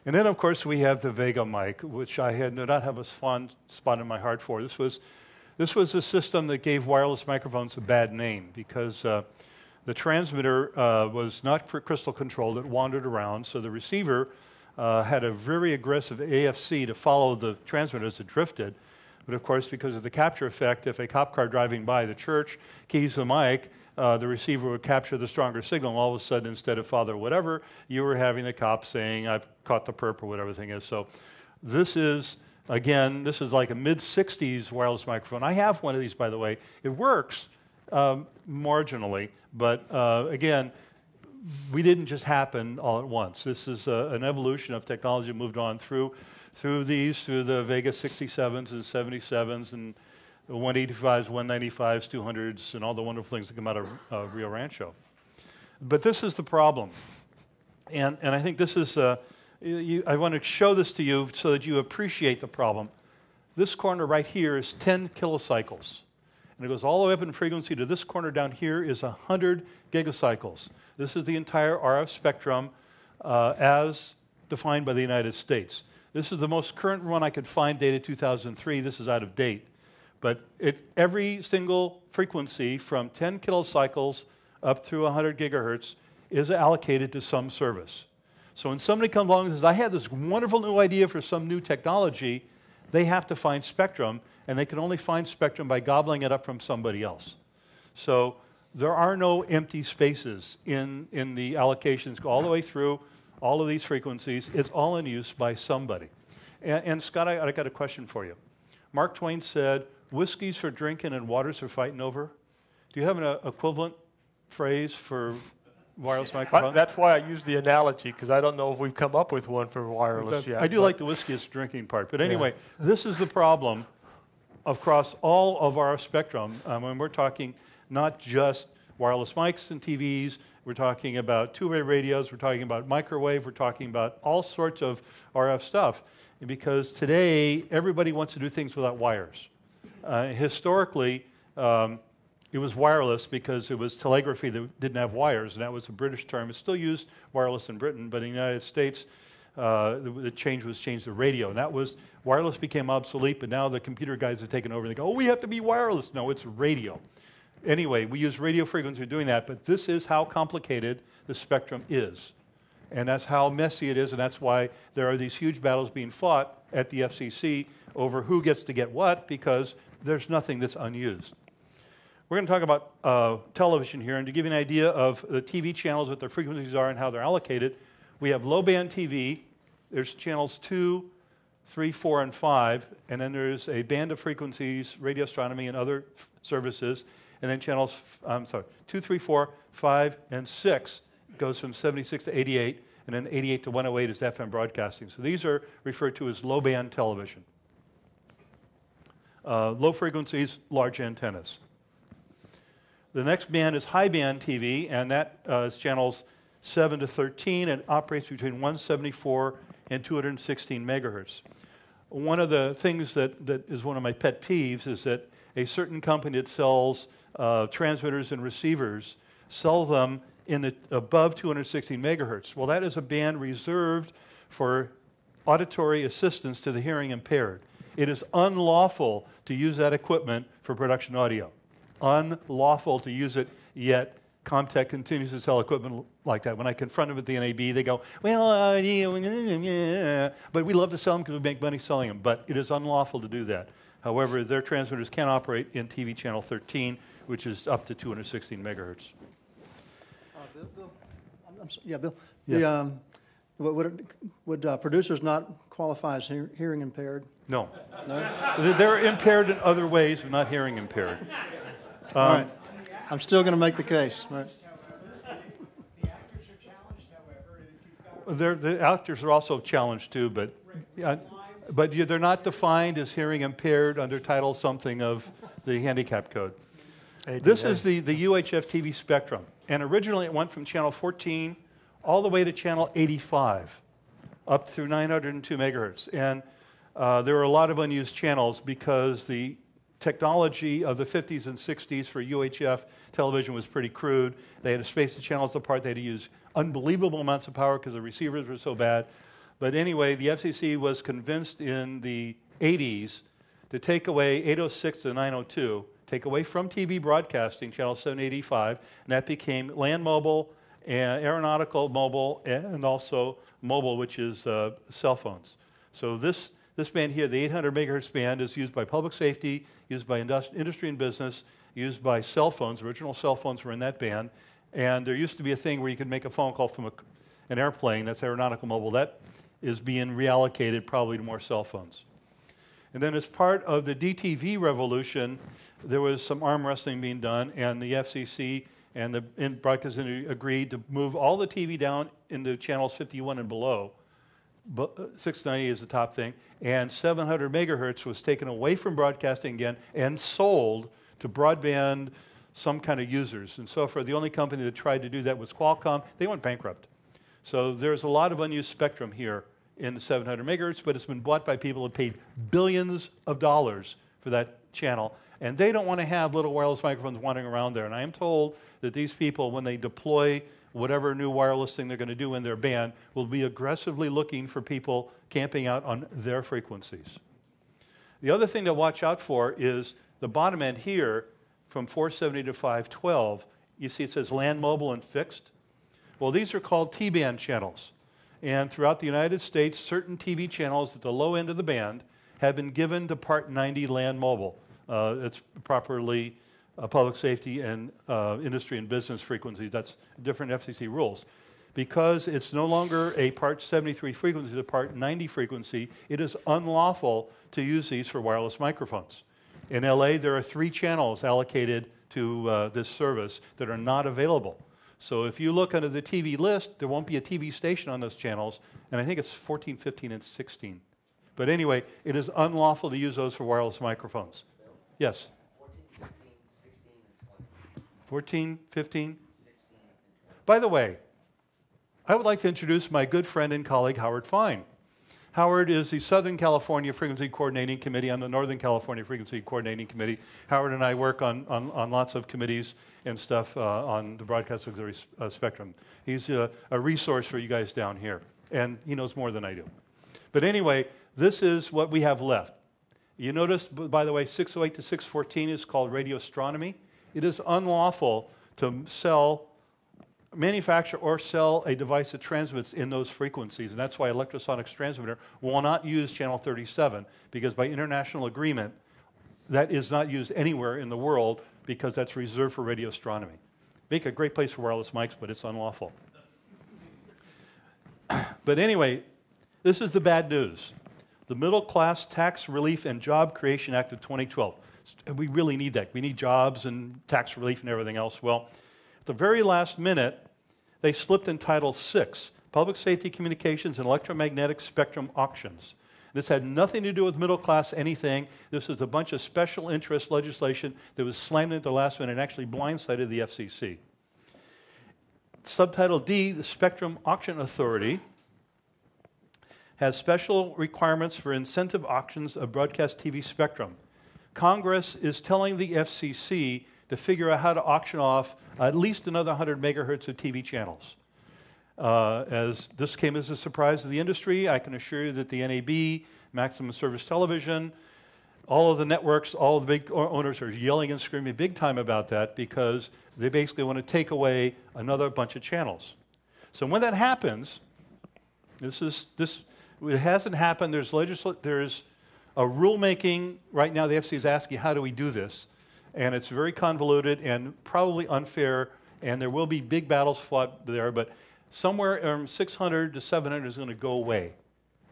Speaker 4: And then, of course, we have the Vega mic, which I did not have a fond spot in my heart for. This was a system that gave wireless microphones a bad name because the transmitter was not crystal controlled. It wandered around, so the receiver had a very aggressive AFC to follow the transmitter as it drifted. But of course, because of the capture effect, if a cop car driving by the church keys the mic, the receiver would capture the stronger signal. And all of a sudden, instead of Father whatever, you were having the cop saying, I've caught the perp or whatever the thing is. So this is, again, this is like a mid-60s wireless microphone. I have one of these, by the way. It works marginally, but again, we didn't just happen all at once. This is an evolution of technology that moved on through the Vega 67s and 77s and the 185s, 195s, 200s, and all the wonderful things that come out of Rio Rancho. But this is the problem. And I think this is, I want to show this to you so that you appreciate the problem. This corner right here is 10 kilocycles. And it goes all the way up in frequency to this corner down here is 100 gigacycles. This is the entire RF spectrum as defined by the United States. This is the most current one I could find, dated 2003. This is out of date. But every single frequency from 10 kilocycles up through 100 gigahertz is allocated to some service. So when somebody comes along and says, I have this wonderful new idea for some new technology, they have to find spectrum, and they can only find spectrum by gobbling it up from somebody else. So there are no empty spaces in the allocations, go all the way through all of these frequencies. It's all in use by somebody. And Scott, I got a question for you. Mark Twain said, whiskey's for drinking and water's for fighting over. Do you have an equivalent phrase for wireless microphones?
Speaker 3: That's why I use the analogy, because I don't know if we've come up with one for wireless yet.
Speaker 4: I do like the whiskey is drinking part. But anyway, this is the problem across all of our spectrum. When we're talking not just wireless mics and TVs, we're talking about two-way radios, we're talking about microwave, we're talking about all sorts of RF stuff. Because today, everybody wants to do things without wires. Historically, it was wireless because it was telegraphy that didn't have wires, and that was a British term. It's still used wireless in Britain, but in the United States, the change was changed to radio. And that was, wireless became obsolete, but now the computer guys have taken over and they go, oh, we have to be wireless. No, it's radio. Anyway, we use radio frequency for doing that, but this is how complicated the spectrum is. And that's how messy it is, and that's why there are these huge battles being fought at the FCC over who gets to get what, because there's nothing that's unused. We're going to talk about television here, and to give you an idea of the TV channels, what their frequencies are and how they're allocated, we have low-band TV. There's channels 2, 3, 4, and 5, and then there's a band of frequencies, radio astronomy, and other services, and then channels, 2, 3, 4, 5, and 6 goes from 76 to 88, and then 88 to 108 is FM broadcasting. So these are referred to as low-band television. Low frequencies, large antennas. The next band is high-band TV, and that is channels 7 to 13, and operates between 174 and 216 megahertz. One of the things that is one of my pet peeves is that a certain company that sells transmitters and receivers sell them in the above 216 megahertz. Well, that is a band reserved for auditory assistance to the hearing impaired. It is unlawful to use that equipment for production audio. Unlawful to use it, yet Comtech continues to sell equipment like that. When I confront them at the NAB, they go, well, yeah, but we love to sell them because we make money selling them. But it is unlawful to do that. However, their transmitters can operate in TV channel 13, which is up to 216 megahertz.
Speaker 2: Bill, yeah, Bill.
Speaker 4: Yeah.
Speaker 2: Would producers not qualify as hearing impaired?
Speaker 4: No.
Speaker 2: No?
Speaker 4: They're impaired in other ways, but not hearing impaired.
Speaker 2: All right. I'm still going to make the case. Right.
Speaker 5: The actors are challenged, however, and if you've got
Speaker 4: The actors are also challenged too, but they're not defined as hearing impaired under title something of the handicap code. This is the UHF TV spectrum, and originally it went from channel 14 all the way to channel 85, up through 902 megahertz. And there were a lot of unused channels because the technology of the 50s and 60s for UHF television was pretty crude. They had to space the channels apart. They had to use unbelievable amounts of power because the receivers were so bad. But anyway, the FCC was convinced in the 80s to take away 806 to 902, take away from TV broadcasting, channel 785, and that became land mobile, and aeronautical mobile, and also mobile, which is cell phones. So this band here, the 800 megahertz band, is used by public safety, used by industry and business, used by cell phones. Original cell phones were in that band. And there used to be a thing where you could make a phone call from an airplane. That's aeronautical mobile. That is being reallocated probably to more cell phones. And then as part of the DTV revolution, there was some arm wrestling being done, and the FCC and the broadcast industry agreed to move all the TV down into channels 51 and below. 690 is the top thing, and 700 megahertz was taken away from broadcasting again and sold to broadband, some kind of users. And so far, the only company that tried to do that was Qualcomm. They went bankrupt. So there's a lot of unused spectrum here in the 700 megahertz, but it's been bought by people who paid billions of dollars for that channel. And they don't want to have little wireless microphones wandering around there. And I am told that these people, when they deploy whatever new wireless thing they're going to do in their band, will be aggressively looking for people camping out on their frequencies. The other thing to watch out for is the bottom end here, from 470 to 512. You see it says land mobile and fixed. Well, these are called TBM channels. And throughout the United States, certain TV channels at the low end of the band have been given to Part 90 land mobile. It's properly public safety and industry and business frequencies. That's different FCC rules. Because it's no longer a Part 73 frequency, it's a Part 90 frequency, it is unlawful to use these for wireless microphones. In LA, there are 3 channels allocated to this service that are not available. So if you look under the TV list, there won't be a TV station on those channels, and I think it's 14, 15, and 16. But anyway, it is unlawful to use those for wireless microphones. Yes?
Speaker 9: 14, 15, 16, and 20.
Speaker 4: 14, 15?
Speaker 9: 16 and 20.
Speaker 4: By the way, I would like to introduce my good friend and colleague, Howard Fine. Howard is the Southern California Frequency Coordinating Committee. I'm the Northern California Frequency Coordinating Committee. Howard and I work on lots of committees and stuff on the broadcast auxiliary spectrum. He's a resource for you guys down here, and he knows more than I do. But anyway, this is what we have left. You notice, by the way, 608 to 614 is called radioastronomy. It is unlawful to manufacture or sell a device that transmits in those frequencies, and that's why Electrosonics transmitter will not use channel 37, because by international agreement, that is not used anywhere in the world because that's reserved for radio astronomy. Make a great place for wireless mics, but it's unlawful. But anyway, this is the bad news. The Middle Class Tax Relief and Job Creation Act of 2012. We really need that. We need jobs and tax relief and everything else. Well, at the very last minute, they slipped in Title VI, Public Safety Communications and Electromagnetic Spectrum Auctions. This had nothing to do with middle class anything. This was a bunch of special interest legislation that was slammed into the last minute and actually blindsided the FCC. Subtitle D, the Spectrum Auction Authority, has special requirements for incentive auctions of broadcast TV spectrum. Congress is telling the FCC to figure out how to auction off at least another 100 megahertz of TV channels. As this came as a surprise to the industry, I can assure you that the NAB, Maximum Service Television, all of the networks, all of the big owners are yelling and screaming big time about that because they basically want to take away another bunch of channels. So when that happens, it hasn't happened. There's a rulemaking right now. The FCC is asking, how do we do this? And it's very convoluted and probably unfair, and there will be big battles fought there, but somewhere from 600 to 700 is going to go away.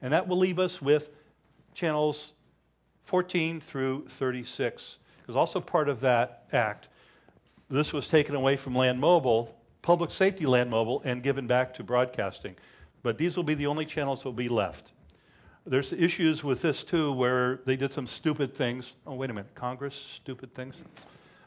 Speaker 4: And that will leave us with channels 14 through 36. Because also part of that act, this was taken away from land mobile, public safety land mobile, and given back to broadcasting. But these will be the only channels that will be left. There's issues with this, too, where they did some stupid things. Oh, wait a minute, Congress, stupid things?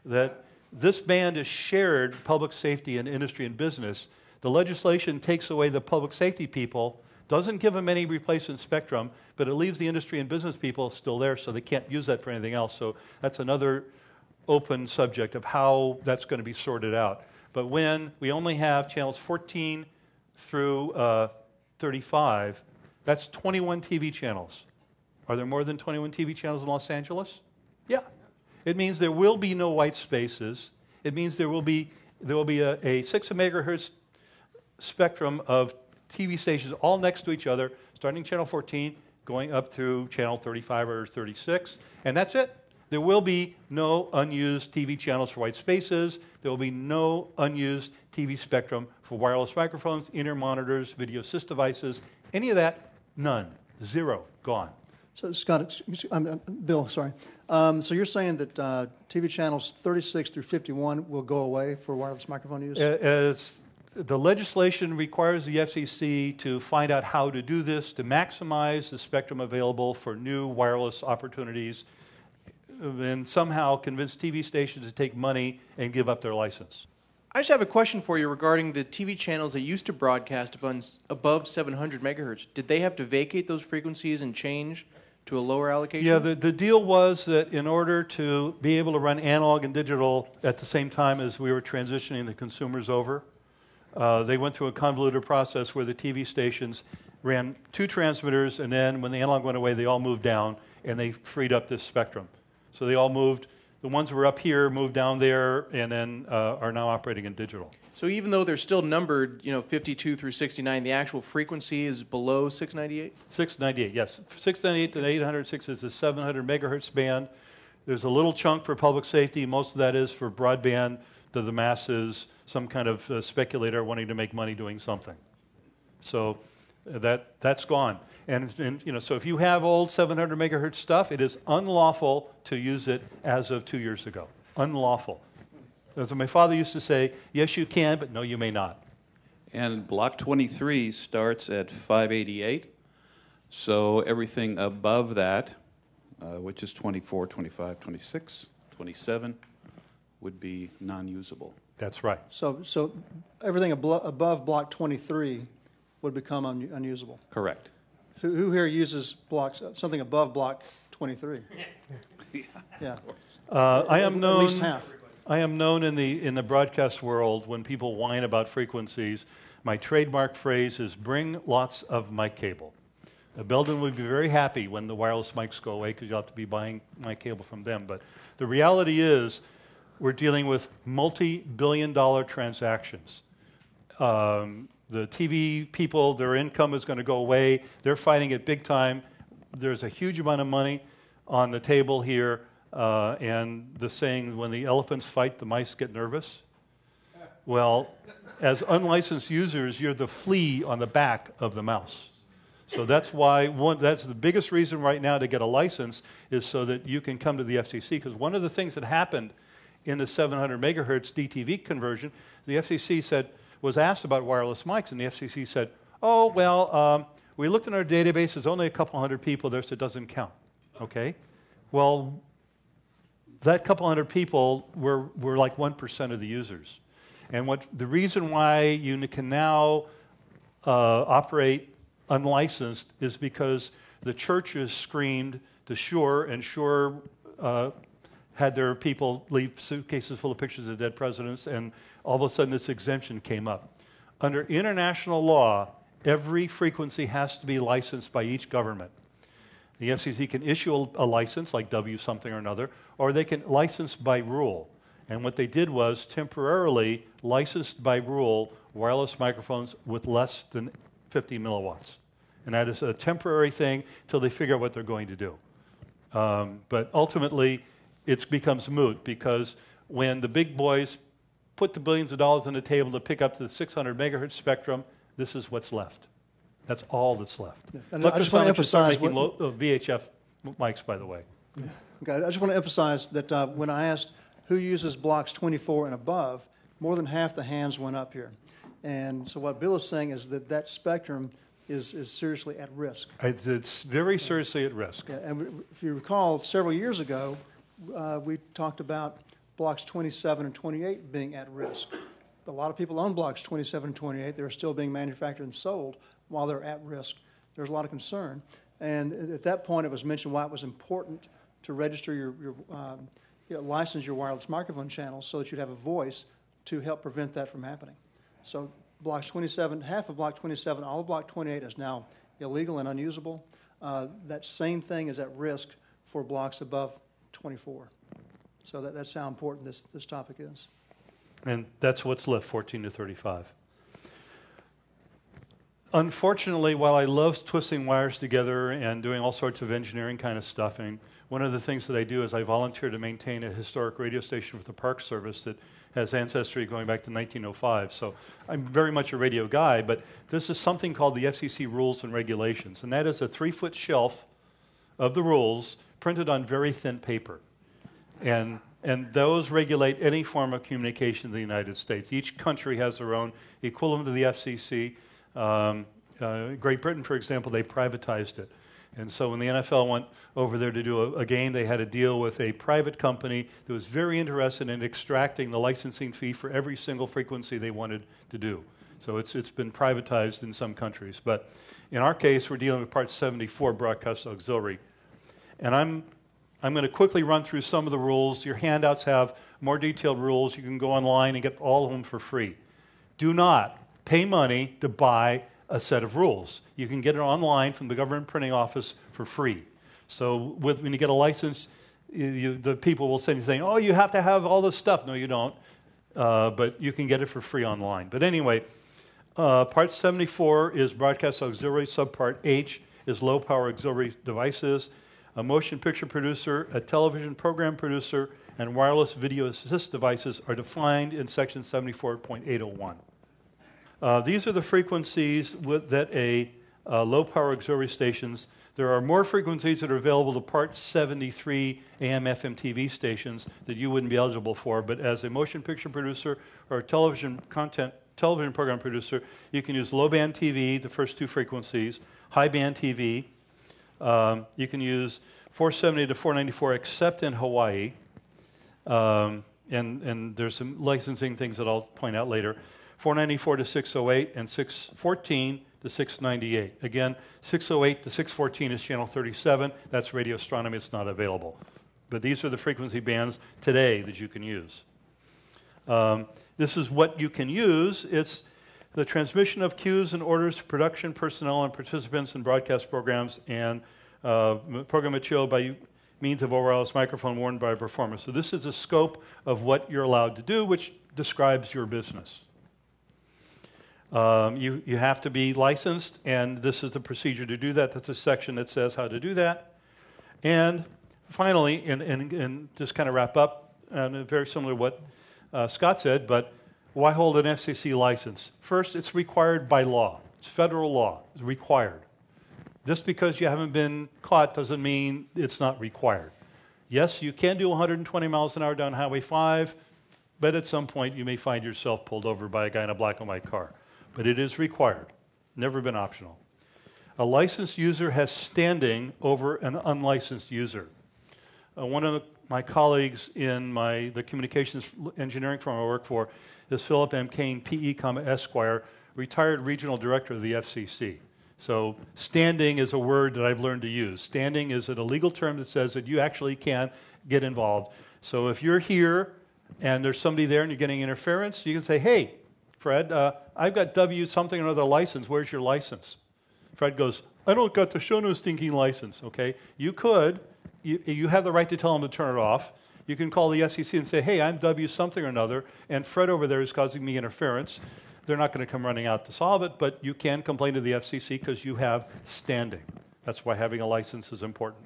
Speaker 4: That this band is shared public safety and industry and business. The legislation takes away the public safety people, doesn't give them any replacement spectrum, but it leaves the industry and business people still there, so they can't use that for anything else. So that's another open subject of how that's going to be sorted out. But when we only have channels 14 through 35, that's 21 TV channels. Are there more than 21 TV channels in Los Angeles? Yeah. It means there will be no white spaces. It means there will be a 6 megahertz spectrum of TV stations all next to each other, starting channel 14, going up through channel 35 or 36, and that's it. There will be no unused TV channels for white spaces. There will be no unused TV spectrum for wireless microphones, inter-monitors, video assist devices, any of that, none, zero, gone.
Speaker 2: So, Scott, Bill, sorry. So you're saying that TV channels 36 through 51 will go away for wireless microphone use?
Speaker 4: As the legislation requires the FCC to find out how to do this, to maximize the spectrum available for new wireless opportunities, and somehow convince TV stations to take money and give up their license.
Speaker 10: I just have a question for you regarding the TV channels that used to broadcast above 700 megahertz. Did they have to vacate those frequencies and change to a lower allocation?
Speaker 4: Yeah, the deal was that in order to be able to run analog and digital at the same time as we were transitioning the consumers over, they went through a convoluted process where the TV stations ran 2 transmitters, and then when the analog went away, they all moved down, and they freed up this spectrum. So they all moved. The ones that were up here moved down there, and then are now operating in digital.
Speaker 10: So even though they're still numbered, 52 through 69, the actual frequency is below 698?
Speaker 4: 698, yes. 698 to 806 is the 700 megahertz band. There's a little chunk for public safety. Most of that is for broadband to the masses, some kind of speculator wanting to make money doing something. So that's gone. And so if you have old 700 megahertz stuff, it is unlawful to use it as of 2 years ago. Unlawful. As my father used to say, yes, you can, but no, you may not.
Speaker 11: And block 23 starts at 588. So everything above that, which is 24, 25, 26, 27, would be non-usable.
Speaker 4: That's right.
Speaker 2: So everything above block 23 would become unusable.
Speaker 11: Correct.
Speaker 2: Who here uses something above block 23? Yeah.
Speaker 4: I am known.
Speaker 2: At least half.
Speaker 4: I am known in the broadcast world when people whine about frequencies. My trademark phrase is "bring lots of mic cable." Belden would be very happy when the wireless mics go away because you'll have to be buying mic cable from them. But the reality is, we're dealing with multi-billion-dollar transactions. The TV people, their income is going to go away. They're fighting it big time. There's a huge amount of money on the table here. And the saying, when the elephants fight, the mice get nervous. Well, as unlicensed users, you're the flea on the back of the mouse. So that's why that's the biggest reason right now to get a license is so that you can come to the FCC. Because one of the things that happened in the 700 megahertz DTV conversion, the FCC was asked about wireless mics, and the FCC said, oh, well, we looked in our database, there's only a couple hundred people there, so it doesn't count. Okay? Well, that couple hundred people were like 1% of the users. And the reason why you can now operate unlicensed is because the churches screamed to Shure, and Shure had their people leave suitcases full of pictures of dead presidents, and all of a sudden this exemption came up. Under international law, every frequency has to be licensed by each government. The FCC can issue a license, like W something or another, or they can license by rule. And what they did was temporarily licensed by rule wireless microphones with less than 50 milliwatts. And that is a temporary thing till they figure out what they're going to do. But ultimately, it becomes moot because when the big boys put the billions of dollars on the table to pick up to the 600 megahertz spectrum, this is what's left. That's all that's left.
Speaker 2: Yeah. And I just want to emphasize
Speaker 4: VHF mics, by the way.
Speaker 2: Okay, I just want to emphasize that when I asked who uses blocks 24 and above, more than half the hands went up here. And so what Bill is saying is that that spectrum is seriously at risk.
Speaker 4: It's very seriously at risk.
Speaker 2: Yeah, and if you recall, several years ago, we talked about blocks 27 and 28 being at risk. A lot of people own blocks 27 and 28. They're still being manufactured and sold while they're at risk. There's a lot of concern. And at that point, it was mentioned why it was important to register your license your wireless microphone channels so that you'd have a voice to help prevent that from happening. So blocks 27, half of block 27, all of block 28 is now illegal and unusable. That same thing is at risk for blocks above 24. So that's how important this topic is.
Speaker 4: And that's what's left, 14 to 35. Unfortunately, while I love twisting wires together and doing all sorts of engineering kind of stuff, and one of the things that I do is I volunteer to maintain a historic radio station with the Park Service that has ancestry going back to 1905. So I'm very much a radio guy, but this is something called the FCC Rules and Regulations, and that is a 3-foot shelf of the rules printed on very thin paper. And those regulate any form of communication in the United States. Each country has their own equivalent to the FCC. Great Britain, for example, they privatized it. And so when the NFL went over there to do a game, they had to deal with a private company that was very interested in extracting the licensing fee for every single frequency they wanted to do. So it's been privatized in some countries. But in our case, we're dealing with Part 74, Broadcast Auxiliary. And I'm going to quickly run through some of the rules. Your handouts have more detailed rules. You can go online and get all of them for free. Do not pay money to buy a set of rules. You can get it online from the government printing office for free. So when you get a license, the people will send you saying, oh, you have to have all this stuff. No, you don't. But you can get it for free online. But anyway, Part 74 is Broadcast Auxiliary. Subpart H is Low Power Auxiliary Devices. A motion picture producer, a television program producer, and wireless video assist devices are defined in Section 74.801. These are the frequencies that low-power auxiliary stations. There are more frequencies that are available to Part 73 AM, FM, TV stations that you wouldn't be eligible for, but as a motion picture producer or a television program producer, you can use low-band TV, the first 2 frequencies, high-band TV. You can use 470 to 494 except in Hawaii. And there's some licensing things that I'll point out later. 494 to 608 and 614 to 698. Again, 608 to 614 is channel 37. That's radio astronomy. It's not available. But these are the frequency bands today that you can use. This is what you can use. It's the transmission of cues and orders to production personnel and participants in broadcast programs and program material by means of a wireless microphone worn by a performer. So this is the scope of what you're allowed to do, which describes your business. You have to be licensed, and this is the procedure to do that. That's a section that says how to do that. And finally, and just kind of wrap up, very similar to what Scott said, but why hold an FCC license? First, it's required by law. It's federal law. It's required. Just because you haven't been caught doesn't mean it's not required. Yes, you can do 120 miles an hour down Highway 5, but at some point you may find yourself pulled over by a guy in a black and white car. But it is required, never been optional. A licensed user has standing over an unlicensed user. One of my colleagues in the communications engineering firm I work for is Philip M. Kane, PE, Esquire, retired regional director of the FCC. So standing is a word that I've learned to use. Standing is a legal term that says that you actually can get involved. So if you're here and there's somebody there and you're getting interference, you can say, hey, Fred, I've got W something or other license. Where's your license? Fred goes, I don't got to show no stinking license, okay? You could. You have the right to tell them to turn it off. You can call the FCC and say, hey, I'm W something or another, and Fred over there is causing me interference. They're not going to come running out to solve it, but you can complain to the FCC because you have standing. That's why having a license is important.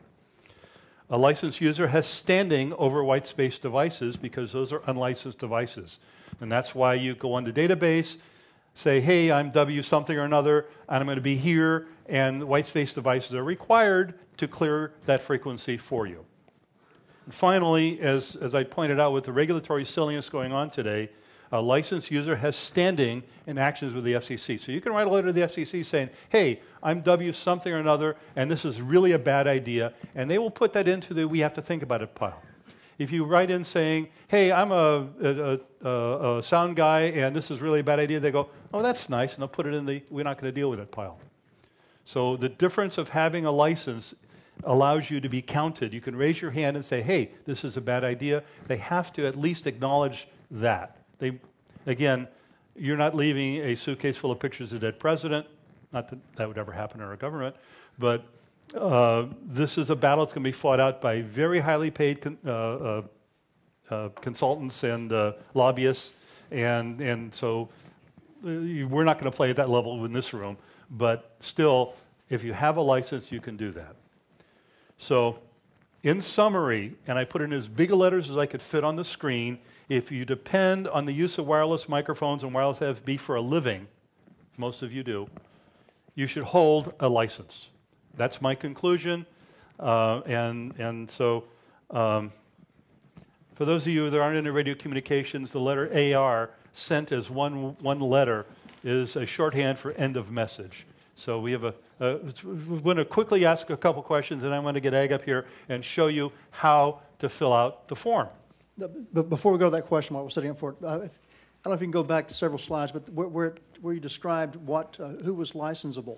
Speaker 4: A licensed user has standing over white space devices because those are unlicensed devices. And that's why you go on the database, say, hey, I'm W something or another, and I'm going to be here, and white space devices are required to clear that frequency for you. And finally, as I pointed out with the regulatory silliness going on today, a licensed user has standing in actions with the FCC. So you can write a letter to the FCC saying, hey, I'm W something or another, and this is really a bad idea, and they will put that into the we have to think about it pile. If you write in saying, hey, I'm a sound guy, and this is really a bad idea, they go, oh, that's nice, and they'll put it in the we're not going to deal with it pile. So the difference of having a license allows you to be counted. You can raise your hand and say, hey, this is a bad idea. They have to at least acknowledge that. Again, you're not leaving a suitcase full of pictures of the dead president. Not that that would ever happen in our government, but this is a battle that's going to be fought out by very highly paid consultants and lobbyists, and so we're not going to play at that level in this room, but still, if you have a license, you can do that. So, in summary, and I put in as big a letters as I could fit on the screen, if you depend on the use of wireless microphones and wireless FB for a living, most of you do, you should hold a license. That's my conclusion. And so, for those of you that aren't into radio communications, the letter AR, sent as one letter, is a shorthand for end of message. So we have we're going to quickly ask a couple questions, and I'm going to get Ag up here and show you how to fill out the form.
Speaker 2: But before we go to that question, while we're sitting up for it, I don't know if you can go back to several slides, but where you described who was licensable.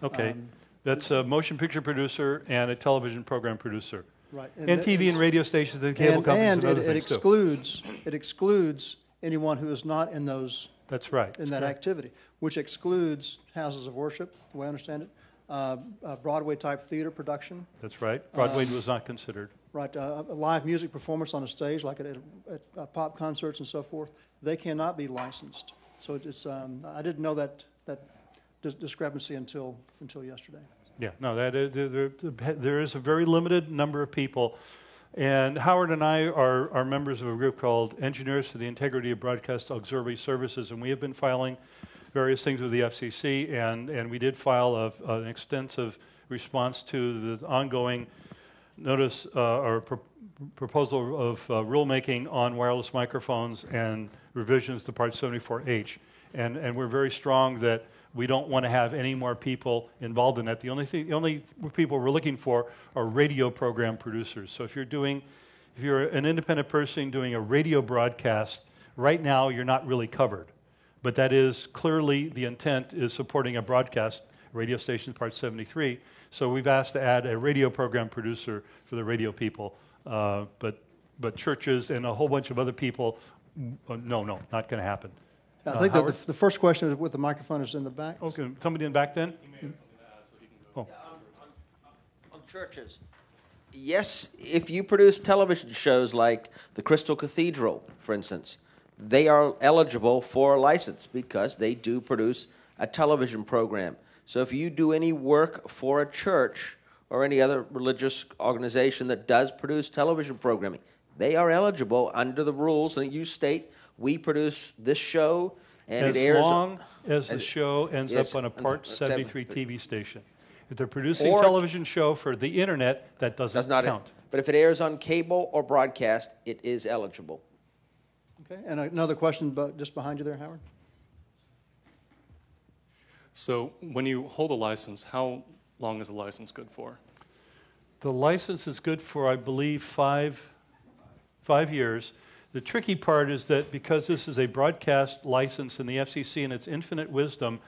Speaker 4: Okay, that's a motion picture producer and a television program producer.
Speaker 2: Right.
Speaker 4: And TV and radio stations and cable companies and other things too.
Speaker 2: It excludes anyone who is not in those.
Speaker 4: That's right.
Speaker 2: In that activity, which excludes houses of worship, the way I understand it, Broadway-type theater production.
Speaker 4: That's right. Broadway was not considered.
Speaker 2: Right. A live music performance on a stage, like at pop concerts and so forth, they cannot be licensed. So it's I didn't know that discrepancy until yesterday.
Speaker 4: Yeah. No, there is a very limited number of people. And Howard and I are members of a group called Engineers for the Integrity of Broadcast Auxiliary Services, and we have been filing various things with the FCC, and we did file an extensive response to the ongoing notice or proposal of rulemaking on wireless microphones and revisions to Part 74H. And we're very strong that we don't want to have any more people involved in that. The only people we're looking for are radio program producers. So if you're an independent person doing a radio broadcast, right now you're not really covered. But that is clearly the intent is supporting a broadcast radio station, Part 73. So we've asked to add a radio program producer for the radio people. But churches and a whole bunch of other people, no, not going to happen.
Speaker 2: I think that the first question is with the microphone is in the back.
Speaker 4: Okay, somebody in the back then?
Speaker 12: On churches. Yes, if you produce television shows like the Crystal Cathedral, for instance, they are eligible for a license because they do produce a television program. So if you do any work for a church or any other religious organization that does produce television programming, they are eligible under the rules that you state. We produce this show, and it airs.
Speaker 4: As long as the show ends up on a Part 73 TV station. If they're producing a television show for the internet, that does not count.
Speaker 12: But if it airs on cable or broadcast, it is eligible.
Speaker 2: Okay, and another question just behind you there, Howard.
Speaker 13: So when you hold a license, how long is a license good for?
Speaker 4: The license is good for, I believe, 5 years. The tricky part is that because this is a broadcast license and the FCC in its infinite wisdom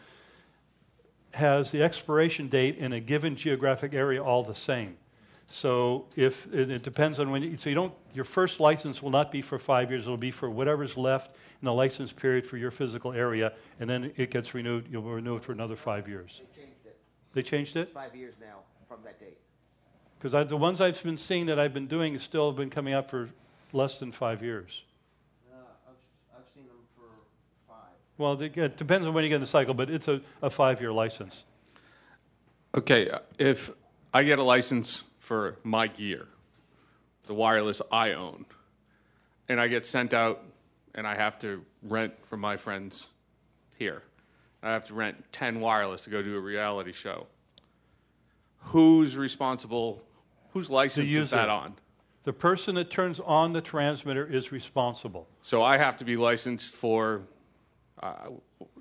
Speaker 4: has the expiration date in a given geographic area all the same. So it depends on when your first license will not be for 5 years, it'll be for whatever's left in the license period for your physical area, and then it gets renewed, you'll renew it for another 5 years. They changed it?
Speaker 12: It's 5 years now from that date.
Speaker 4: Because the ones I've been seeing that I've been doing still have been coming out for less than 5 years.
Speaker 12: I've seen them for 5.
Speaker 4: Well, it depends on when you get in the cycle, but it's a 5-year license.
Speaker 14: Okay, if I get a license for my gear, the wireless I own, and I get sent out and I have to rent from my friends here, I have to rent 10 wireless to go do a reality show. Who's responsible? Whose license is that on?
Speaker 4: The person that turns on the transmitter is responsible.
Speaker 14: So I have to be licensed for,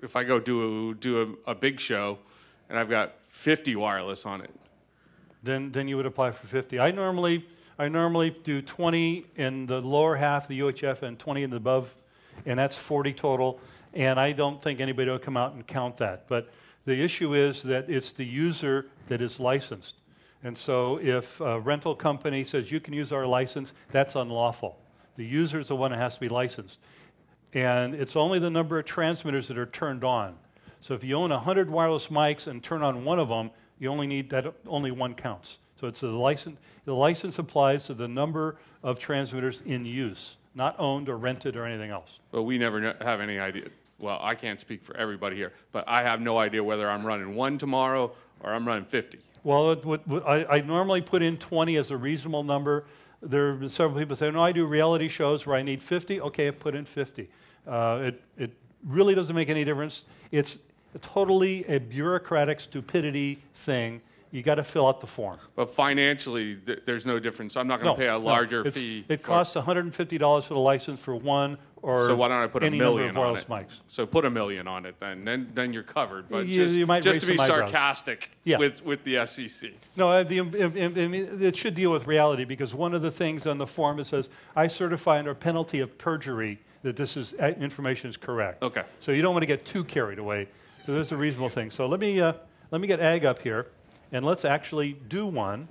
Speaker 14: if I go do a big show and I've got 50 wireless on it.
Speaker 4: Then you would apply for 50. I normally do 20 in the lower half, the UHF, and 20 in the above, and that's 40 total. And I don't think anybody will come out and count that. But the issue is that it's the user that is licensed. And so if a rental company says you can use our license, that's unlawful. The user is the one that has to be licensed. And it's only the number of transmitters that are turned on. So if you own 100 wireless mics and turn on one of them, you only need that, only one counts. So it's the license. The license applies to the number of transmitters in use, not owned or rented or anything else.
Speaker 14: But we never have any idea. Well, I can't speak for everybody here, but I have no idea whether I'm running 1 tomorrow or I'm running 50.
Speaker 4: Well, I normally put in 20 as a reasonable number. There have been several people say, no, I do reality shows where I need 50. Okay, I put in 50. It really doesn't make any difference. It's totally a bureaucratic stupidity thing. You got to fill out the form.
Speaker 14: But financially, there's no difference. I'm not going to pay a larger fee.
Speaker 4: It costs $150 for the license for one or
Speaker 14: so why don't I put
Speaker 4: any
Speaker 14: $1 million
Speaker 4: number of wireless
Speaker 14: on it?
Speaker 4: mics.
Speaker 14: So put $1 million on it then you're covered. But
Speaker 4: you might
Speaker 14: just
Speaker 4: raise
Speaker 14: to be
Speaker 4: some eyebrows.
Speaker 14: sarcastic with the FCC.
Speaker 4: No, it should deal with reality because one of the things on the form it says, I certify under penalty of perjury that this information is correct.
Speaker 14: Okay.
Speaker 4: So you don't want to get too carried away. So there's a reasonable thing. So let me get Ag up here, and let's actually do one.